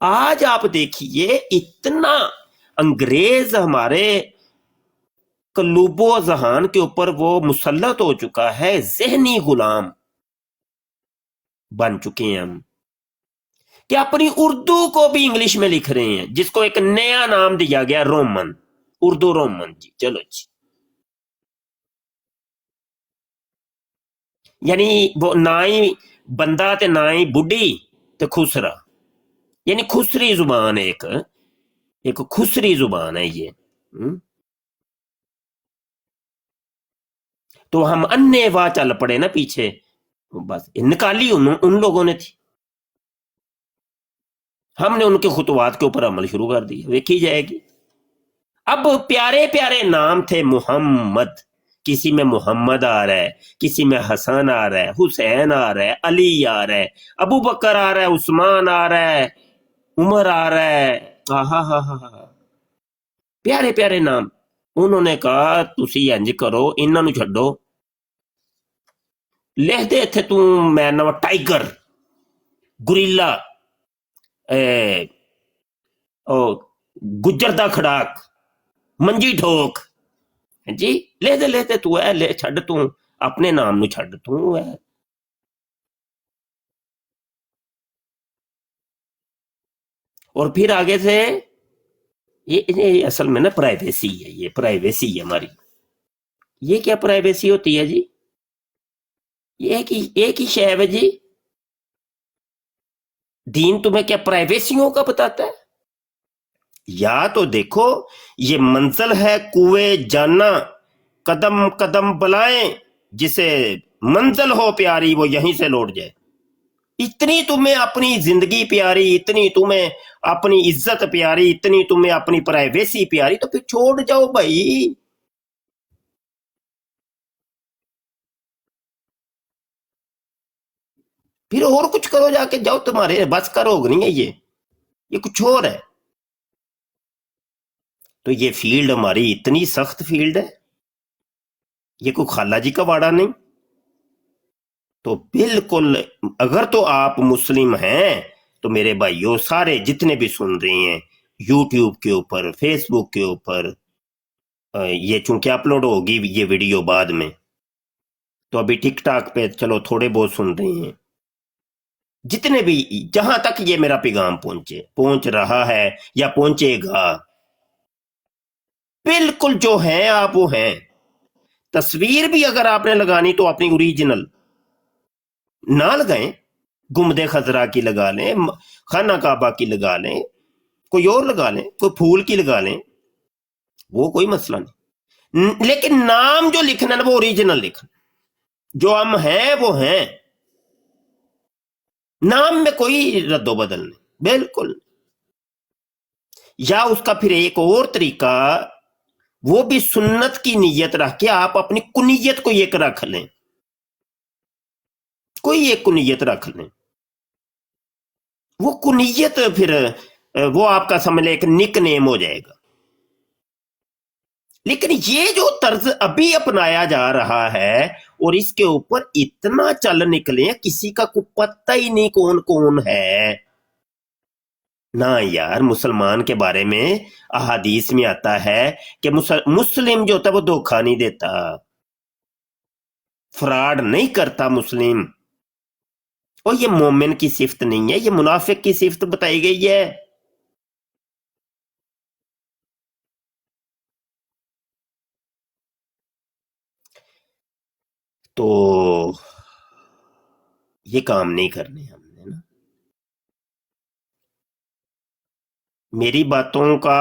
آج آپ دیکھیے اتنا انگریز ہمارے قلوب و اذہان کے اوپر وہ مسلط ہو چکا ہے، ذہنی غلام بن چکے ہیں ہم، کہ اپنی اردو کو بھی انگلش میں لکھ رہے ہیں، جس کو ایک نیا نام دیا گیا رومن، اردو رومن. جی چلو جی، یعنی وہ نہ ہی بندہ تے نہ ہی بڈھی تے خسرا، یعنی خسری زبان، ایک خسری زبان ہے یہ. تو ہم انے واہ چل پڑے نا پیچھے، بس نکالی ان لوگوں نے تھی. ہم نے ان کے خطوات کے اوپر عمل شروع کر دیا، دیکھی جائے گی. اب پیارے پیارے نام تھے، محمد، کسی میں محمد آ رہا ہے، کسی میں حسن آ رہا ہے، حسین آ رہا ہے، علی آ رہا ہے، ابو بکر آ رہا ہے، عثمان آ رہا ہے، عمر آ رہا ہے. ہاں پیارے پیارے نام. انہوں نے کہا تسی انج کرو، انہاں نو چھڈو، لکھ دے اتھے تو میں نو ٹائگر، گوریلا، گجر دا کھڑاک، منجی ٹھوک. جی لے دے تو ہے، لے چھڈ، تو اپنے نام نو چھڈ، تو ہے. اور پھر آگے سے یہ اصل میں نا پرائیویسی ہے، یہ پرائیویسی ہے ہماری. یہ کیا پرائیویسی ہوتی ہے جی؟ یہ ایک ہی شے ہے جی. دین تمہیں کیا پرائیویسیوں کا بتاتا ہے؟ یا تو دیکھو یہ منزل ہے کوئے جانا، قدم قدم بلائیں، جسے منزل ہو پیاری وہ یہیں سے لوٹ جائے. اتنی تمہیں اپنی زندگی پیاری، اتنی تمہیں اپنی عزت پیاری، اتنی تمہیں اپنی پرائیویسی پیاری، تو پھر چھوڑ جاؤ بھائی. پھر اور کچھ کرو، جا کے جاؤ، تمہارے بس کا روگ نہیں ہے یہ کچھ اور ہے. تو یہ فیلڈ ہماری اتنی سخت فیلڈ ہے، یہ کوئی خالہ جی کا واڑا نہیں. تو بالکل اگر تو آپ مسلم ہیں تو میرے بھائیوں سارے جتنے بھی سن رہے ہیں یوٹیوب کے اوپر، فیس بک کے اوپر، یہ چونکہ اپلوڈ ہوگی یہ ویڈیو بعد میں، تو ابھی ٹک ٹاک پہ چلو تھوڑے بہت سن رہے ہیں، جتنے بھی جہاں تک یہ میرا پیغام پہنچ رہا ہے یا پہنچے گا، بالکل جو ہیں آپ وہ ہیں. تصویر بھی اگر آپ نے لگانی تو اپنی اوریجنل نہ لگائیں، گنبد خضرا کی لگا لیں، خانہ کعبہ کی لگا لیں، کوئی اور لگا لیں، کوئی پھول کی لگا لیں، وہ کوئی مسئلہ نہیں. لیکن نام جو لکھنا ہے وہ اوریجنل لکھنا، جو ہم ہیں وہ ہیں، نام میں کوئی رد و بدل نہیں. بالکل. یا اس کا پھر ایک اور طریقہ، وہ بھی سنت کی نیت رکھ کے آپ اپنی کنیت کو ایک رکھ لیں، کوئی ایک کنیت رکھ لیں. وہ کنیت پھر وہ آپ کا سمجھ لیں ایک نک نیم ہو جائے گا. لیکن یہ جو طرز ابھی اپنایا جا رہا ہے اور اس کے اوپر اتنا چل نکلے، کسی کا کوئی پتہ ہی نہیں کون کون ہے. نہ یار، مسلمان کے بارے میں احادیث میں آتا ہے کہ مسلم جو ہوتا ہے وہ دھوکہ نہیں دیتا، فراڈ نہیں کرتا مسلم. اور یہ مومن کی صفت نہیں ہے، یہ منافق کی صفت بتائی گئی ہے. تو یہ کام نہیں کرنے ہم نے نا. میری باتوں کا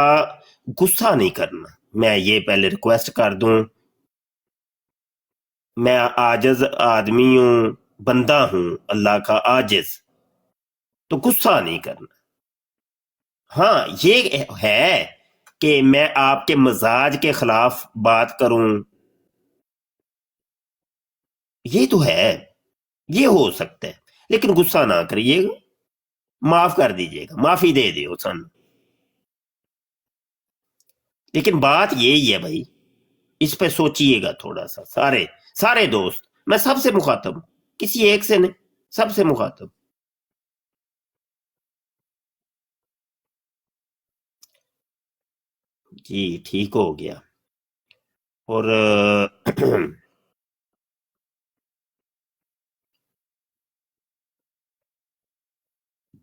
غصہ نہیں کرنا. میں یہ پہلے ریکویسٹ کر دوں، میں عاجز آدمی ہوں، بندہ ہوں اللہ کا عاجز، تو غصہ نہیں کرنا. ہاں یہ ہے کہ میں آپ کے مزاج کے خلاف بات کروں، یہ تو ہے، یہ ہو سکتا ہے، لیکن غصہ نہ کریے گا، معاف کر دیجیے گا، معافی دے دیو سن. لیکن بات یہی ہے بھائی، اس پہ سوچئے گا تھوڑا سا. سارے دوست، میں سب سے مخاطب ہوں، کسی ایک سے نہیں، سب سے مخاطب. جی ٹھیک ہو گیا. اور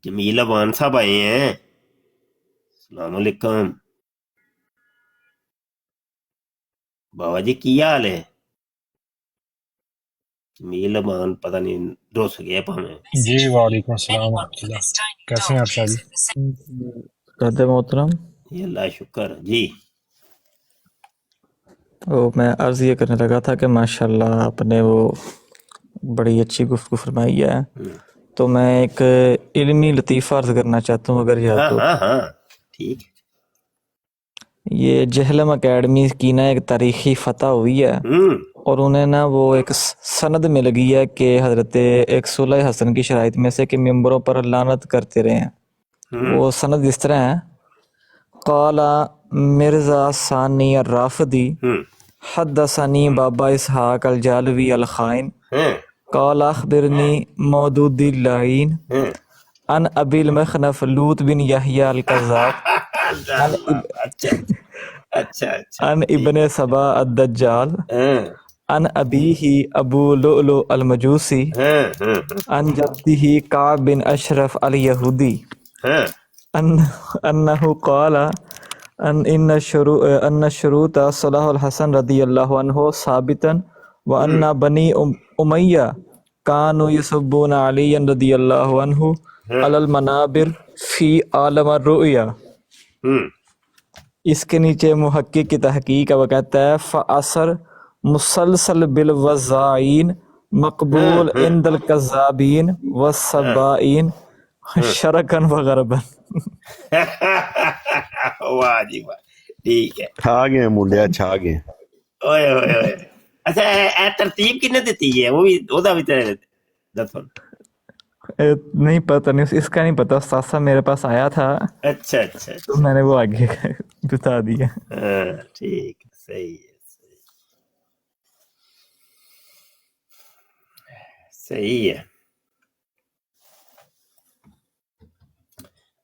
جمیل اوان صاحب آئے ہیں، السلام علیکم. بابا جی کی حال ہے؟ جمیل اوان پتہ نہیں روس گیا پاویں. جی وعلیکم السلام ورحمۃ اللہ، کیسے ہیں ارشاد جی؟ قد محترم، یہ اللہ شکر. جی میں عرض یہ کرنے لگا تھا کہ ماشاءاللہ آپ نے وہ بڑی اچھی گفتگو فرمائی ہے. تو میں ایک علمی لطیفہ عرض کرنا چاہتا ہوں اگر ہاں تو ہاں ہاں ٹھیک. یہ جہلم اکیڈمی کی نا ایک تاریخی فتح ہوئی ہے، اور انہیں نا وہ ایک سند مل گئی ہے کہ حضرت ایک صلح حسن کی شرائط میں سے کہ ممبروں پر لعنت کرتے رہے ہیں. وہ سند اس طرح ہے: قال مرزا ثانی الرافدی حدثنی بابا اسحاق الجالوی الخائن قال اخبرنی مودود اللعین عن ابی المخنف لوط بن یحییٰ القذاب عن ابن سبا الدجال عن ابیہ ابو لؤلؤ المجوسی عن جدہ کعب بن اشرف الیہودی انہ قال ان شروط صلاح الحسن رضی اللہ عنہ ثابتا وان بنی امیہ کانوا یسبون علی رضی اللہ عنہ علی المنابر فی عالم الرؤیا. اس کے نیچے محقق کی تحقیق ہے، وہ کہتا ہے فاثر مسلسل بالوضاعین مقبول عند الکذابین والسبائین شرقاً وغرباً. واہ جی واہ، ٹھیک ہے. چھا گئے منڈیا، چھا گئے. اوئے اوئے اوئے. اچھا اے ترتیب کنے دیتی ہے؟ وہ بھی وہ بھی دسو. نہیں پتہ، نہیں اس کا نہیں پتہ، استاد صاحب میرے پاس آیا تھا اچھا اچھا تو اچھا، میں نے وہ آگے بتا دیا. ہاں ٹھیک ہے، صحیح ہے صحیح ہے.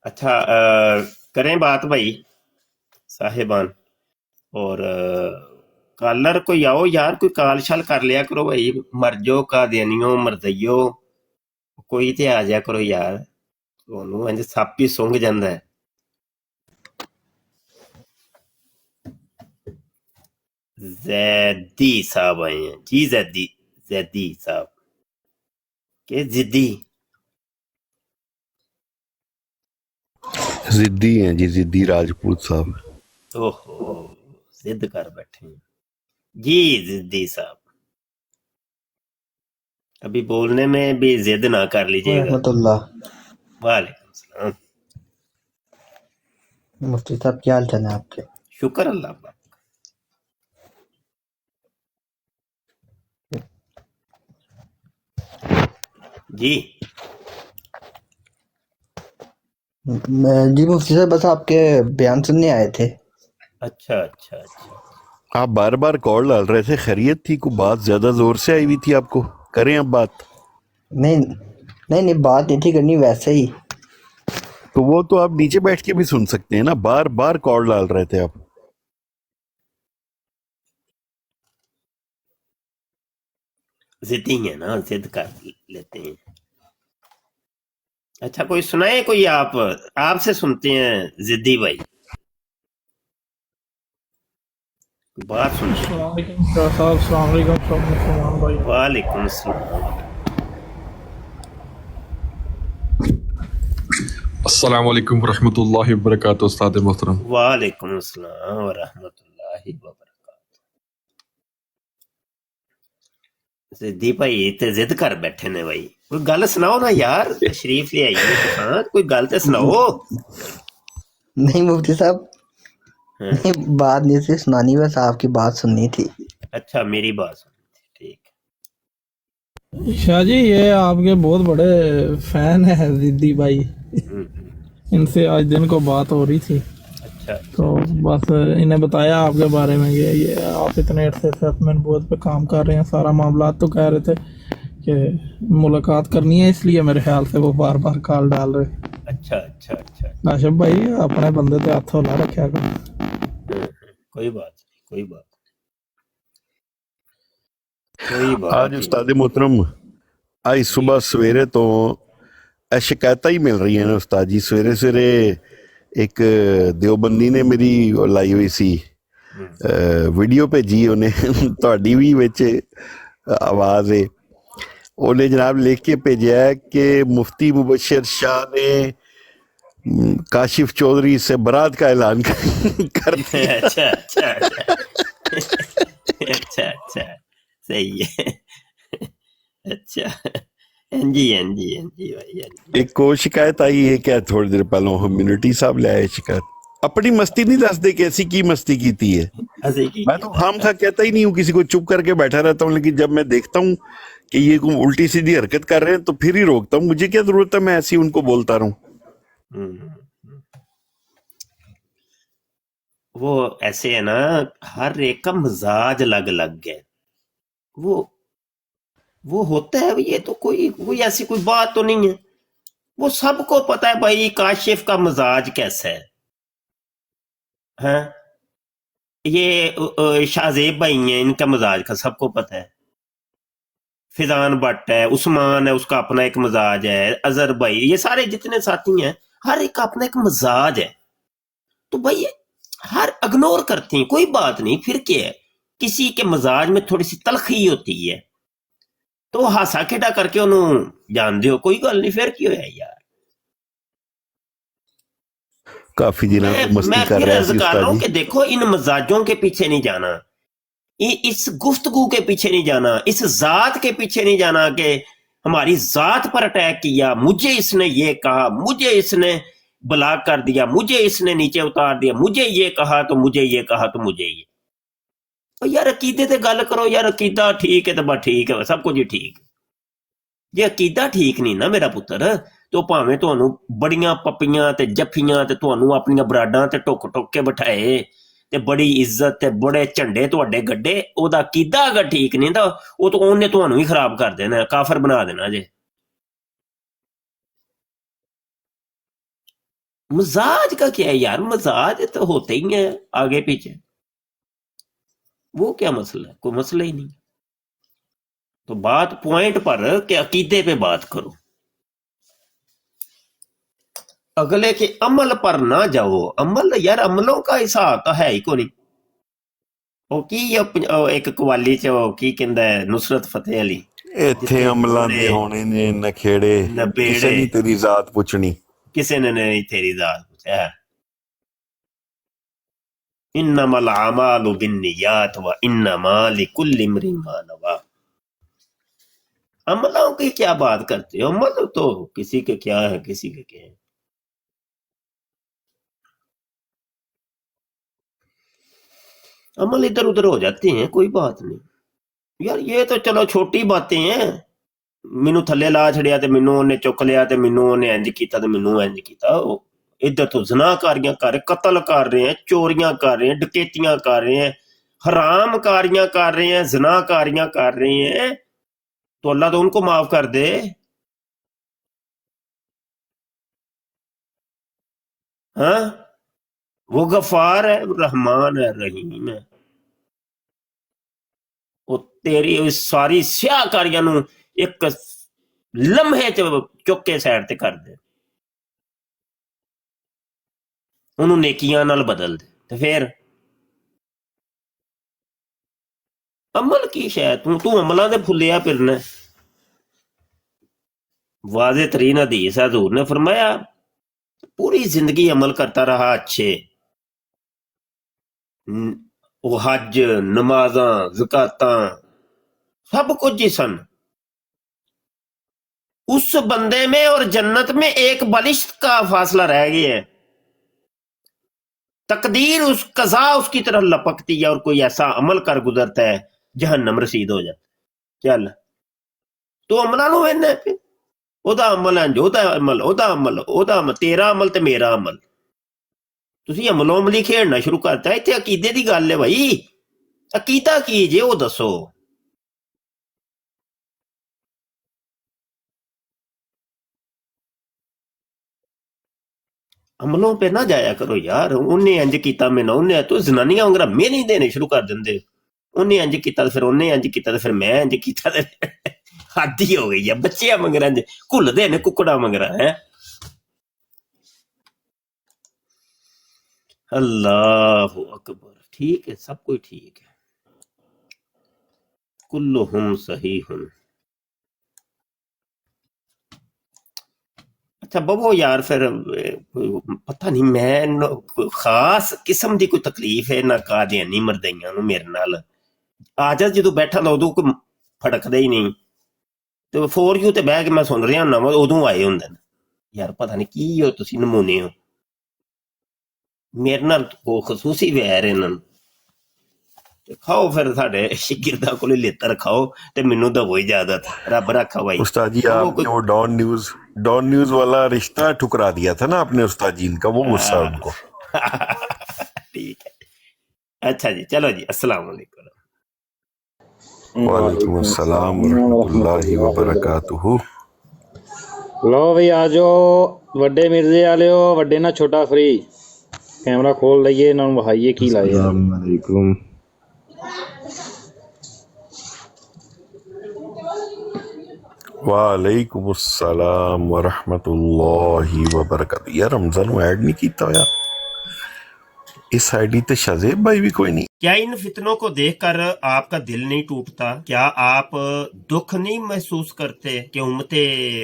اچھا کریں بات بھائی صاحبان، اور کالر کوئی آؤ یار، کوئی کال شال کر لیا کرو بھائی، مرجو کا دینیو مرزیو کوئی تے آ جا کرو یار، تھانوں انج سپ ہی سونگ جاندا ہے. زیدی صاحب آئے ہیں جی، زیدی صاحب کہ زدی ضدی ہیں جی، ضدی راجپوت صاحب. اوہو ضد کر بیٹھے ہیں جی زدی صاحب. ابھی بولنے میں بھی ضد نہ کر لیجیے گا. رحمۃ اللہ. وعلیکم السلام. مفتی صاحب کیا حال چال ہے آپ کے؟ شکر اللہ پاک. جی جی مفتی صاحب بس آپ کے بیان سننے آئے تھے. اچھا اچھا اچھا. آپ بار بار کال ڈال رہے تھے، خیریت تھی؟ کوئی بات زیادہ زور سے آئی ہوئی تھی آپ کو؟ کریں اب بات. نہیں بات نہیں تھی کرنی، ویسے ہی. تو وہ تو آپ نیچے بیٹھ کے بھی سن سکتے ہیں نا، بار بار کال ڈال رہے تھے آپ. ضدی ہیں نا، ضد کر لیتے ہیں. اچھا کوئی سنائے، کوئی آپ سے سنتے ہیں ضدی بھائی، بات سنتے ہیں. السلام علیکم شاہ صاحب. السلام علیکم سب مسلمان بھائی. وعلیکم السلام. السلام علیکم ورحمۃ اللہ وبرکاتہ استاد محترم. وعلیکم السلام ورحمۃ اللہ وبرکاتہ. ضدی بھائی تے ضد کر بیٹھے نے بھائی، کوئی گل سناؤ نا یار، تشریف لے آئیے تساں، کوئی گل تے سناؤ. نہیں مفتی صاحب، ہاں. نہیں بات نہیں سی سنانی، بس آپ کی بات سننی تھی. اچھا میری بات سن. ٹھیک. شاہ جی یہ آپ کے بہت بڑے فین ہیں زدی بھائی، ان سے آج دن کو بات ہو رہی تھی اچھا تو بس انہیں بتایا آپ کے بارے میں کہ یہ آپ اتنے عرصے سے اسمن بود پہ کام کر رہے ہیں، سارا معاملات تو کہہ رہے تھے کہ ملاقات کرنی ہے، اس لیے میرے خیال سے وہ بار بار کال ڈال رہے. اچھا اچھا اچھا. کاشف بھائی اپنے بندے تے ہاتھ نہ رکھیا کرو. کوئی بات نہیں، کوئی بات کوئی آج بات ہی استاد محترم آج صبح سویرے تو شکایتیں ہی مل رہی ہیں نا استاد جی. سویرے سویرے ایک دیوبندی نے میری لائی ہوئی سی ویڈیو بھیجی، انہیں تہاڈی بھی وچ آواز ہے. انہیں جناب لکھ کے بھیجا ہے کہ مفتی مبشر شاہ نے کاشف چودھری سے برات کا اعلان کر دیا. اچھا اچھا اچھا اچھا صحیح ہے. اچھا جی بھائی. ایک اور شکایت آئی ہے کہ تھوڑی دیر پہلوں ہمیونٹی صاحب لے آئے شکایت. اپنی مستی نہیں دس دے کہ ایسی کی مستی کیتی ہے. میں تو خام خواہ کہتا ہی نہیں ہوں، کسی کو چپ کر کے بیٹھا رہتا ہوں، لیکن جب میں دیکھتا ہوں کہ یہ کوئی الٹی سیدھی حرکت کر رہے ہیں تو پھر ہی روکتا ہوں. مجھے کیا ضرورت ہے میں ایسی ان کو بولتا رہوں. وہ ایسے ہے نا، ہر ایک کا مزاج الگ الگ ہے. وہ ہوتا ہے یہ تو کوئی ایسی کوئی بات تو نہیں ہے. وہ سب کو پتا ہے بھائی کاشف کا مزاج کیسا ہے. ہاں یہ شاہزیب بھائی ہیں، ان کا مزاج کا سب کو پتا ہے. فیضان بٹ ہے، عثمان ہے، اس کا اپنا ایک مزاج ہے، اظہر بھائی، یہ سارے جتنے ساتھی ہیں ہر ایک کا اپنا ایک مزاج ہے. تو بھائی ہر اگنور کرتے ہیں، کوئی بات نہیں، پھر کیا ہے، کسی کے مزاج میں تھوڑی سی تلخی ہوتی ہے تو ہاسا کھیڈا کر کے انہوں جان دیو، کوئی گل نہیں، پھر کی ہویا یار. کافی دنوں کو مستی میں کر پھر رہا عرض سی کر استاد رہا ہوں جی. کہ دیکھو ان مزاجوں کے پیچھے نہیں جانا. इस गुफ्तगू के पीछे नहीं जाना, इस जात के पीछे नहीं जाना कि हमारी जात पर अटैक किया, मुझे इसने ये कहा, मुझे इसने ब्लॉक कर दिया, मुझे इसने नीचे उतार दिया, मुझे ये कहा तो मुझे ये कहा तो मुझे ये। और यार अकीदे ते गल करो यार, अकीदा ठीक है तो बस ठीक है, सब कुछ ही ठीक। जे अकीदा ठीक नहीं ना मेरा पुत्र, तो भावें तुहानू बड़ियां पप्पियां ते जफ्फियां ते तुहानू अपनियां बराडां ते टुक टुक के बिठाए ते बड़ी इज्जत ते बड़े झंडे तुहाडे गड्डे, ओहदा अकीदा अगर ठीक नहीं तो ਉਹਨੇ ਤੁਹਾਨੂੰ ही खराब कर देना, काफर बना देना जे। मजाज का क्या है यार, मजाज तो होते ही है आगे पीछे, वो क्या मसला है, कोई मसला ही नहीं। तो बात पॉइंट पर कि अकीदे पे बात करो, अगले के अमल पर ना जाओ। अमल यार, अमलों का हिसाब तो है ही कोई। एक कवाली च की कहंदा है नुसरत फतेह अली, ਇੱਥੇ ਅਮਲਾਂ ਦੇ ਹੋਣੇ ਨੇ ਨਖੇੜੇ, ਕਿਸੇ ਨਹੀਂ ਤੇਰੀ ਜ਼ਾਤ ਪੁੱਛਣੀ, किसी ने नहीं तेरी जात पूछा। इन्नमल अमालु बिन्नियात व इन्नमा लिकुल्लि इम्रिइन मा नवा। अमलों की क्या बात करते हो, अमल तो किसी के क्या है किसी के क्या है। अमल इधर उधर हो जाते हैं, कोई बात नहीं यार, ये तो चलो छोटी बातें हैं। मैनू थले ला छड़िया ते मैनू उन्हें चुक लिया ते मैनू उन्हें इंज कीता ते मैनू इंज कीता। इधर तो ज़नाकारियां कर रहे, कत्ल कर रहे हैं, चोरियां कर रहे हैं, डकैतियां कर रहे हैं, हराम कारियां कर रहे हैं, ज़नाकारियां कर रहे हैं, तो अल्लाह तो उनको माफ कर दे। हाँ, वो गफार है, रहमान है, रहीम है। वो तेरी इस सारी स्याकारियां नू एक लम्हे च चुक के साइड ते कर दे, उन्होंने नेकियां नाल बदल दे। ते फिर अमल की शायद तू अमलों दे फुलिया फिरना। वाज़े तरीन हदीस है, हज़ूर ने फरमाया पूरी जिंदगी अमल करता रहा अच्छे, वो हज, नमाजा, ज़कातां सब कुछ ही सन, उस बंदे में और जन्नत में एक बलिश्त का फासला रह गया है। तकदीर उस कज़ा उसकी तरफ लपकती है और कोई ऐसा अमल कर गुजरता है जहन्नम रसीद हो जाता। चल तो अमला नु वेखना है, फिर ओदा अमल है, ओदा अमल, ओदा अमल, ओदा अमल, तेरा अमल ते मेरा अमल। तुसी अमलो अमली खेलना शुरू करता है। इत्थे अकीदे दी गल है भाई, अकीदा की जे वो दसो। अमलों पे ना जाया करो यार। उन्हें इंज कीता मैं ना, उन्हें तो जनानियां वंगरा मैं नहीं देने शुरू कर देंदे। उन्हें इंज कीता फिर उन्हें इंज कीता फिर मैं इंज कीता, हद ही हो गई है। बच्चे मंगरा इंज घुलदे ने कुकड़ा मंगरा है। अल्लाह अकबर। ठीक है, सब कुछ ठीक है, कुल्लुहुम सहीहुन। अच्छा बबो यार, फिर पता नहीं मैं खास किस्म की कोई तकलीफ है ना कादियानी मरदइयां नूं मेरे नाल। आजा जो बैठा था उदों कोई फड़कदा ही नहीं, तो फोर यू ते बह के मैं सुन रहा हुंदा वा, उदों आए हुंदे ने। यार पता नहीं की हो तुसीं, नमूने हो। मेरे नाल को खसूसी वैर इन्हां नूं। ते खाओ फिर साडे शिगिरदां कोल लेतर खाओ ते मैनूं दवो इजाजत। रब रखा भाई। उस्ताद जी आपने वो डॉन न्यूज वाला रिश्ता ठुकरा दिया था ना आपने उस्ताद जी इनका, वो गुस्सा उनको। ठीक है, अच्छा जी, चलो जी, अस्सलाम वालेकुम। वालेकुम अस्सलाम वरहमतुल्लाहि वबरकातुहू। लो भाई आ जाओ वड्डे मिर्जे वालिओ, वड्डे ना छोटा फ्री। कैमरा खोल लइए, इन्हां नूं वहाइए की लाए। अस्सलाम वालेकुम। वालेकुम अस्सलाम वरहमतुल्लाहि वबरकातुहू। यार रमजान ऐड नहीं किया होया इस आईडी ते, शाजेब भाई भी कोई नहीं। क्या इन फितनों को देखकर आपका दिल नहीं टूटता? क्या आप दुख नहीं महसूस करते कि उम्मते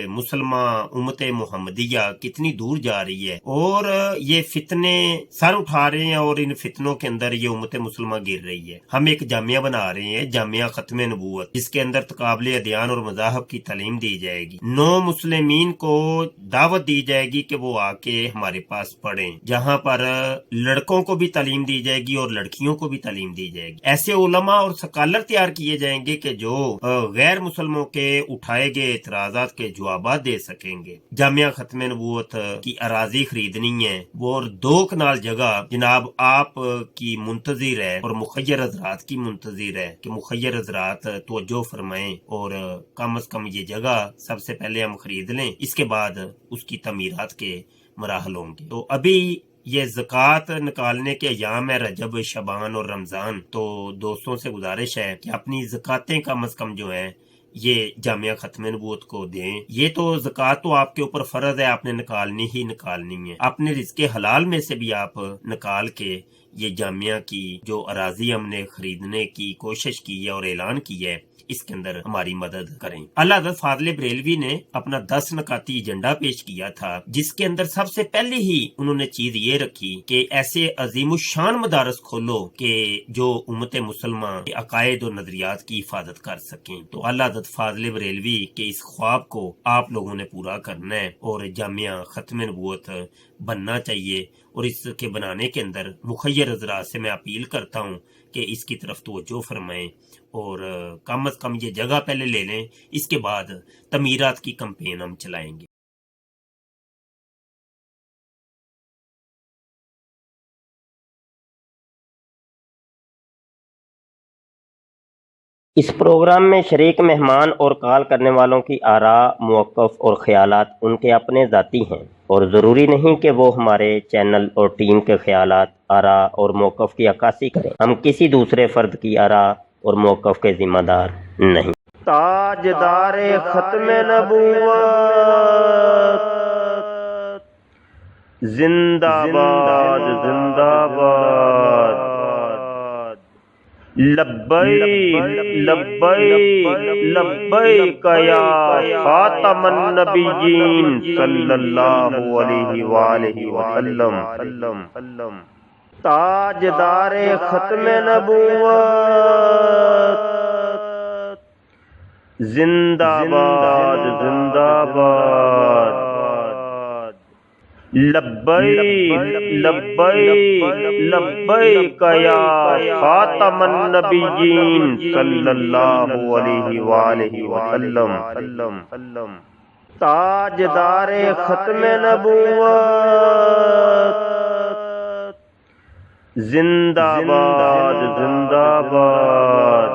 मुसलमान, उम्मते मुहम्मदिया कितनी दूर जा रही है और ये फितने सर उठा रहे हैं और इन फितनों के अंदर ये उम्मते मुसलमान गिर रही है। हम एक जामिया बना रहे हैं, जामिया खत्म नबूवत, जिसके अंदर तकाबले अदयान और मज़ाहब की तालीम दी जाएगी। नौ मुस्लिमीन को दावत दी जाएगी कि वो आके हमारे पास पढ़ें, जहाँ पर लड़कों को भी तालीम दी जाएगी और लड़कियों को भी तालीम दी जाएगी। ऐसे उलमा और स्कॉलर तैयार किए जाएंगे कि जो गैर मुसलमों के उठाए गए एतराज़ात के जवाब दे सकेंगे। जामिया खत्म नबूवत की अराजी खरीदनी है वो, और 2 कनाल जगह जनाब आप की मुंतजिर है और मुखय्यर हजरात की मुंतजिर है कि मुखय्यर हजरात तवज्जो फरमाएं और कम अज कम ये जगह सबसे पहले हम खरीद लें, इसके बाद उसकी तमीरात के मराहल होंगे। तो अभी ये ज़कात निकालने के अयाम है, रजब, शबान और रमज़ान, तो दोस्तों से गुजारिश है कि अपनी ज़कातें कम अज़ कम जो हैं ये जामिया खत्म नबूवत को दें। ये तो ज़कात तो आपके ऊपर फ़र्ज़ है, आपने निकालनी ही निकालनी है। अपने रिज़्क़े हलाल में से भी आप निकाल के ये जामिया की जो अराजी हमने खरीदने की कोशिश की है और ऐलान किया है, इसके अंदर हमारी मदद करें। अल्लाह हज़रत फाज़िल बरेलवी ने अपना 10 नकाती एजेंडा पेश किया था, जिसके अंदर सबसे पहले ही उन्होंने चीज ये रखी कि ऐसे अजीमुशान मदारस खोलो कि जो उम्मत मुसलमान के अकायद और नजरियात की हिफाजत कर सकें। तो अल्लाह हज़रत फाज़िल बरेलवी के इस ख्वाब को आप लोगों ने पूरा करना है और जामिया खत्म नबूवत बनना चाहिए। और इसके बनाने के अंदर मुखय्यर हज़रात से मैं अपील करता हूँ कि इसकी तरफ तवज्जो फरमाएं और कम अज कम ये जगह पहले ले लें, इसके बाद तमीरात की कैंपेन हम चलाएंगे। इस प्रोग्राम में शरीक मेहमान और कॉल करने वालों की आरा, मौक़िफ़ और ख़यालात उनके अपने ज़ाती हैं और ज़रूरी नहीं कि वो हमारे चैनल और टीम के ख़यालात, आरा और मौक़िफ़ की अक्कासी करें। हम किसी दूसरे फ़र्द की आरा और मौक़िफ़ के ज़िम्मेदार नहीं। ताजदारे खत्म नबूवत जिंदाबाद जिंदाबाद, लब्बैक लब्बैक लब्बैक या खातमन नबिय्यीन सल्लल्लाहु अलैहि वसल्लम। ताजदारे खत्म नबूवत जिंदाबाद जिंदाबाद, लब्बैक लब्बैक लब्बैक या खातमन नबिय्यीन सल्लल्लाहु अलैहि वसल्लम। ताजदारे खत्म नबूवत जिंदाबाद जिंदाबाद,